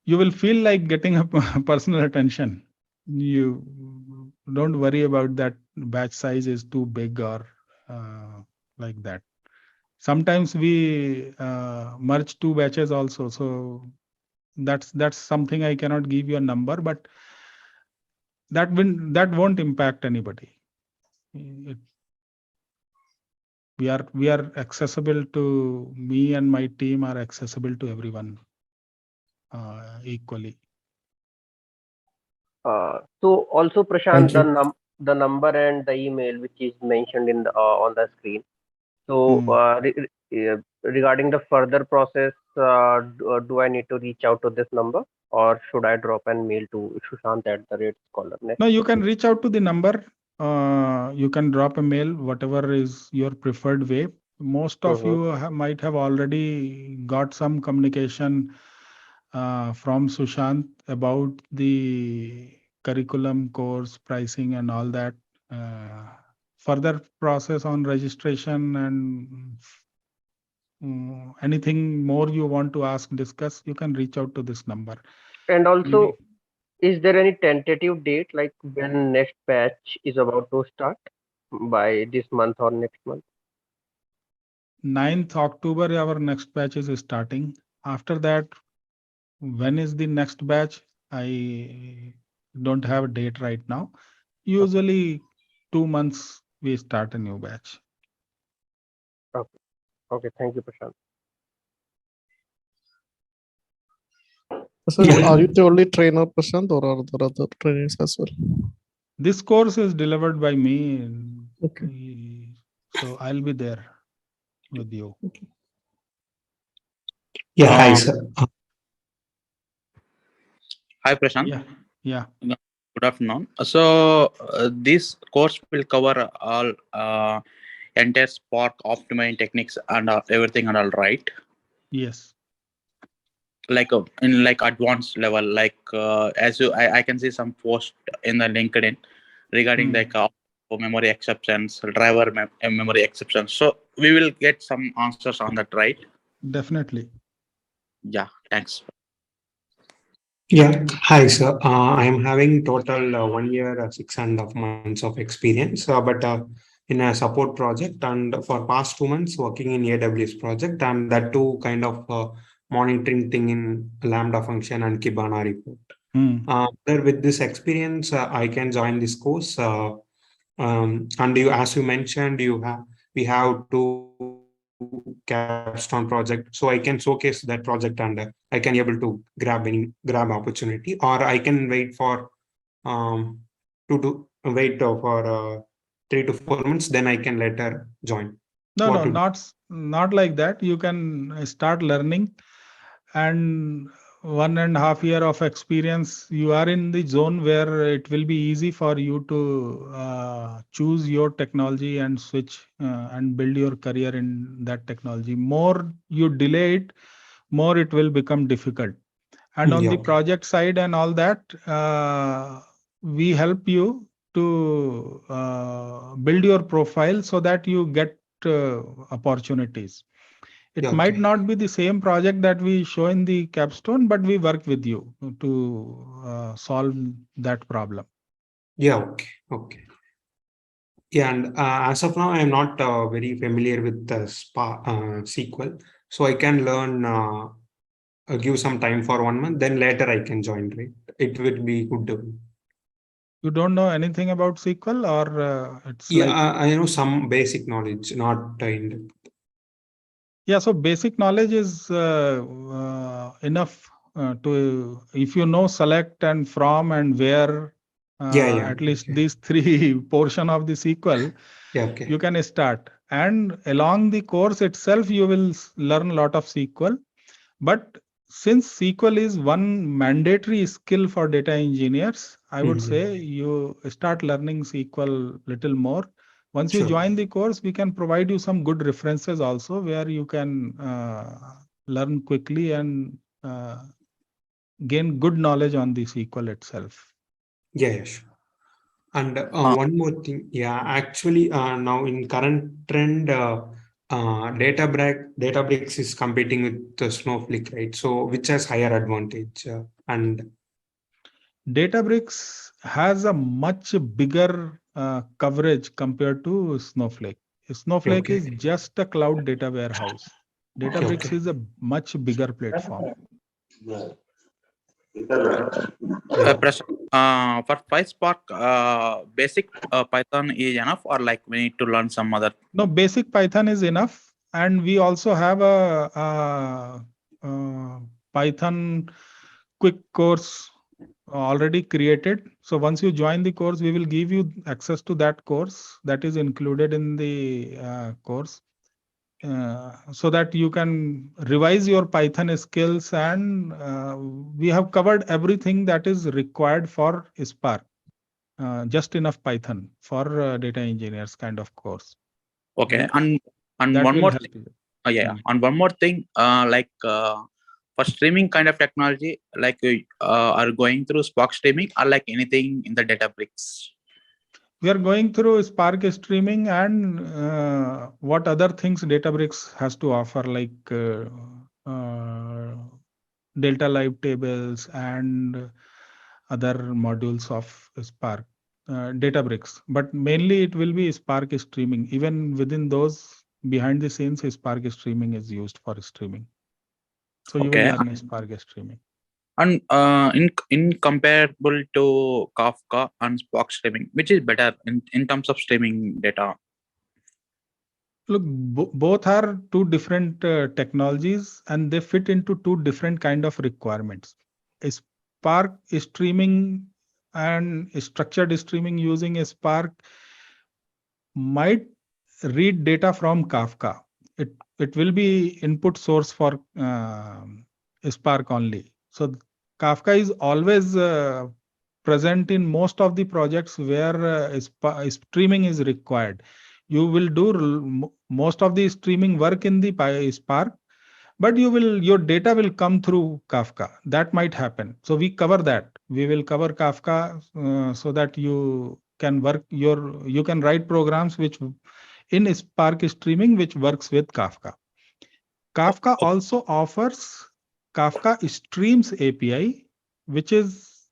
you will feel like getting a personal attention. You don't worry about that batch size is too big or like that. Sometimes we merge two batches also, so that's something I cannot give you a number, but that won't impact anybody. We are accessible to, me and my team are accessible to everyone equally. So also Prashant, the number and the email which is mentioned in the on the screen. So regarding the further process, do I need to reach out to this number, or should I drop an mail to Sushant@scholarnet? No, you can reach out to the number. You can drop a mail, whatever is your preferred way. Most of you might have already got some communication from Sushant about the curriculum, course, pricing, and all that. Further process on registration and anything more you want to ask, discuss, you can reach out to this number. And also, is there any tentative date, like when next batch is about to start, by this month or next month? 9th October, our next batch is starting. After that, when is the next batch? I don't have a date right now. Usually 2 months we start a new batch. Okay, thank you, Prashant. So are you the only trainer, Prashant, or are there other trainers as well? This course is delivered by me. Okay. So I'll be there with you. Okay. Yeah, hi, sir. Hi, Prashant. Yeah. Good afternoon. So this course will cover all entire Spark optimizing techniques and everything and all, right? Yes. Like in like advanced level, like as you, I can see some post in the LinkedIn regarding like memory exceptions, driver memory exceptions. So we will get some answers on that, right? Definitely. Yeah. Thanks. Yeah, hi, sir. I am having total 1 year, 6.5 months of experience, but in a support project, and for past 2 months working in AWS project, and that too kind of monitoring thing in Lambda function and Kibana report. With this experience, I can join this course. And as you mentioned, we have to capstone project, so I can showcase that project and I can able to grab opportunity, or I can wait for for 3 to 4 months, then I can later join. No, not like that. You can start learning, and 1.5 year of experience, you are in the zone where it will be easy for you to choose your technology and switch and build your career in that technology. More you delay it, more it will become difficult. And on the project side and all that, we help you to build your profile so that you get opportunities. It might not be the same project that we show in the capstone, but we work with you to solve that problem. Yeah, okay. Yeah, and as of now, I am not very familiar with the SQL, so I can learn, give some time for 1 month, then later I can join, right? It would be good. You don't know anything about SQL, or it's Yeah, like... I know some basic knowledge, not in depth. Yeah, so basic knowledge is enough to, if you know select and from and where, at least these 3 portion of the SQL, you can start. And along the course itself, you will learn a lot of SQL. But since SQL is one mandatory skill for data engineers, I would say you start learning SQL little more. Once you join the course, we can provide you some good references also, where you can learn quickly and gain good knowledge on the SQL itself. Yeah, sure. And one more thing, actually, now in current trend, Databricks is competing with Snowflake, right? So which has higher advantage? And Databricks has a much bigger coverage compared to Snowflake. Snowflake is just a cloud data warehouse. Databricks is a much bigger platform. For PySpark, basic Python is enough, or like we need to learn some other? No, basic Python is enough, and we also have a Python quick course already created. So once you join the course, we will give you access to that course that is included in the course, so that you can revise your Python skills, and we have covered everything that is required for Spark. Just enough Python for data engineers kind of course. Okay, and one more thing. And one more thing, for streaming kind of technology, like are going through Spark streaming, or like anything in the Databricks? We are going through Spark streaming and what other things Databricks has to offer, like Delta Live tables and other modules of Spark, Databricks. But mainly it will be Spark streaming. Even within those, behind the scenes, Spark streaming is used for streaming. So you will learn Spark streaming. And in comparable to Kafka and Spark streaming, which is better in terms of streaming data? Look, both are 2 different technologies, and they fit into 2 different kind of requirements. Spark streaming and structured streaming using a Spark might read data from Kafka. It will be input source for Spark only. So Kafka is always present in most of the projects where streaming is required. You will do most of the streaming work in the Spark, but your data will come through Kafka. That might happen. So we cover that. We will cover Kafka so that you can you can write programs which in Spark streaming which works with Kafka. Kafka also offers Kafka Streams API, which is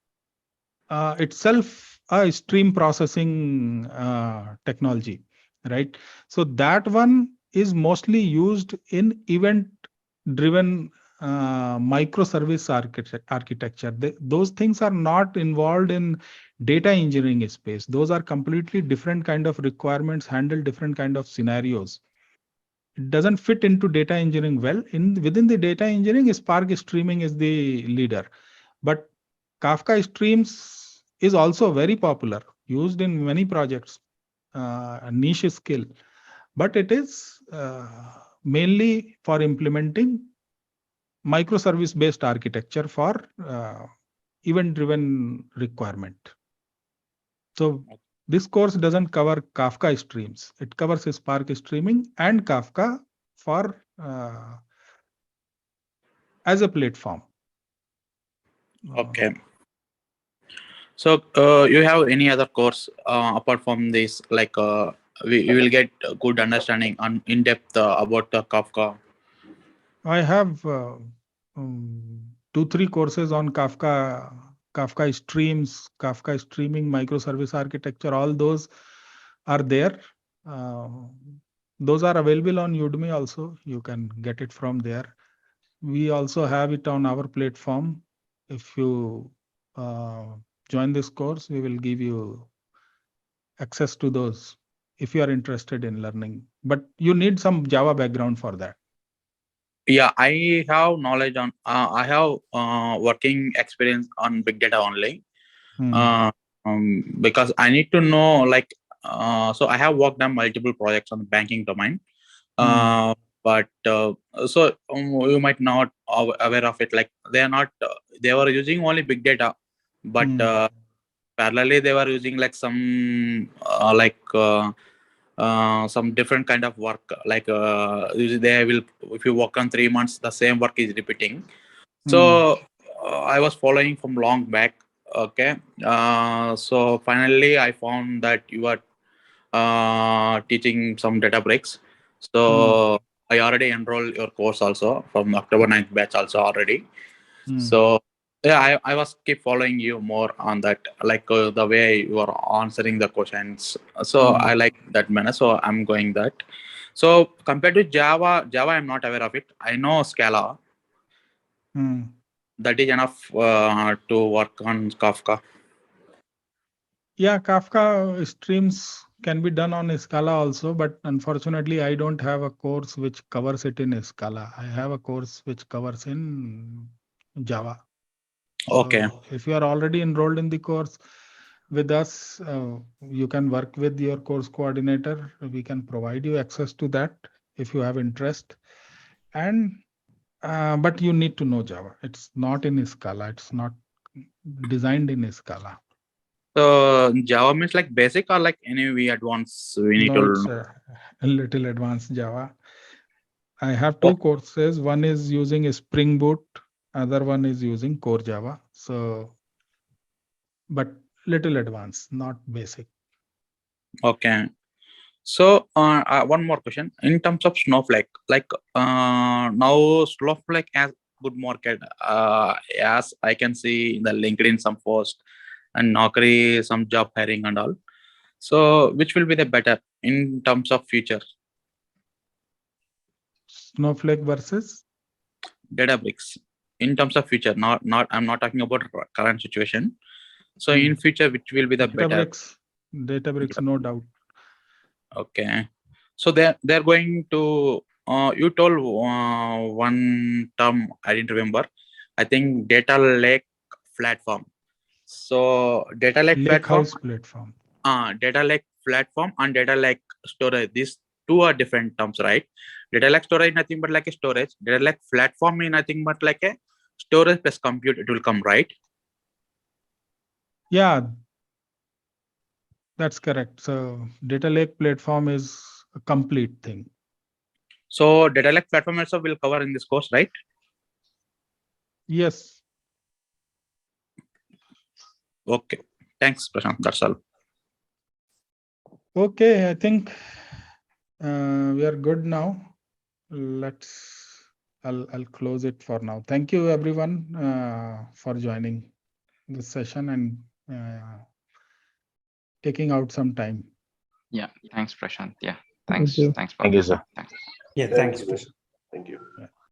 itself a stream processing technology, right? So that one is mostly used in event-driven microservice architecture. Those things are not involved in data engineering space. Those are completely different kind of requirements, handle different kind of scenarios. It doesn't fit into data engineering well. Within the data engineering, Spark streaming is the leader. But Kafka streams is also very popular, used in many projects, a niche skill. But it is mainly for implementing microservice-based architecture for event-driven requirement. So this course doesn't cover Kafka streams. It covers Spark streaming and Kafka for as a platform. Okay. So you have any other course apart from this? Like we will get a good understanding on in depth about the Kafka. I have 2-3 courses on Kafka streams, Kafka streaming, microservice architecture. All those are there. Those are available on Udemy also. You can get it from there. We also have it on our platform. If you join this course, we will give you access to those if you are interested in learning. But you need some Java background for that. Yeah, I have knowledge on. I have working experience on Bigdata only. Because I need to know like. So I have worked on multiple projects on the banking domain. But so you might not aware of it. Like they are not. They were using only big data, but parallelly they were using like some some different kind of work. Like they will, if you work on 3 months, the same work is repeating. So I was following from long back. Okay. So finally I found that you are teaching some Databricks. So I already enrolled your course also from October 9th batch also already. So yeah, I was keep following you more on that, like the way you are answering the questions. So I like that manner. So I'm going that. So compared to Java, I'm not aware of it. I know Scala. That is enough to work on Kafka. Yeah, Kafka streams can be done on Scala also, but unfortunately, I don't have a course which covers it in Scala. I have a course which covers in Java. Okay. So if you are already enrolled in the course with us, you can work with your course coordinator. We can provide you access to that if you have interest. And but you need to know Java. It's not in Scala. It's not designed in Scala. So Java means like basic or like any advanced? We need to it's a little advanced Java. I have 2 courses. One is using Spring Boot. Other one is using core Java. So, but little advanced, not basic. Okay. So one more question in terms of Snowflake, like now Snowflake has good market, as I can see in the LinkedIn some post and Naukri some job hiring and all. So which will be the better in terms of future? Snowflake versus Databricks in terms of future, not I'm not talking about current situation. So in future, which will be the better? Databricks, no doubt. Okay, so they're going to. You told one term I didn't remember. I think data lake platform. So data lake platform. Platform. Data lake platform and data lake storage. These two are different terms, right? Data lake storage nothing but like a storage. Data lake platform is nothing but like a storage plus compute. It will come, right? Yeah, that's correct. So data lake platform is a complete thing. So data lake platform also will cover in this course, right? Yes. Okay. Thanks, Prashant. That's all. Okay, I think we are good now. I'll close it for now. Thank you everyone for joining this session and taking out some time. Yeah, thanks, Prashant. Yeah, thanks. Thank you, sir. Thanks. Yeah, thanks, Prashant. Thank you. Yeah.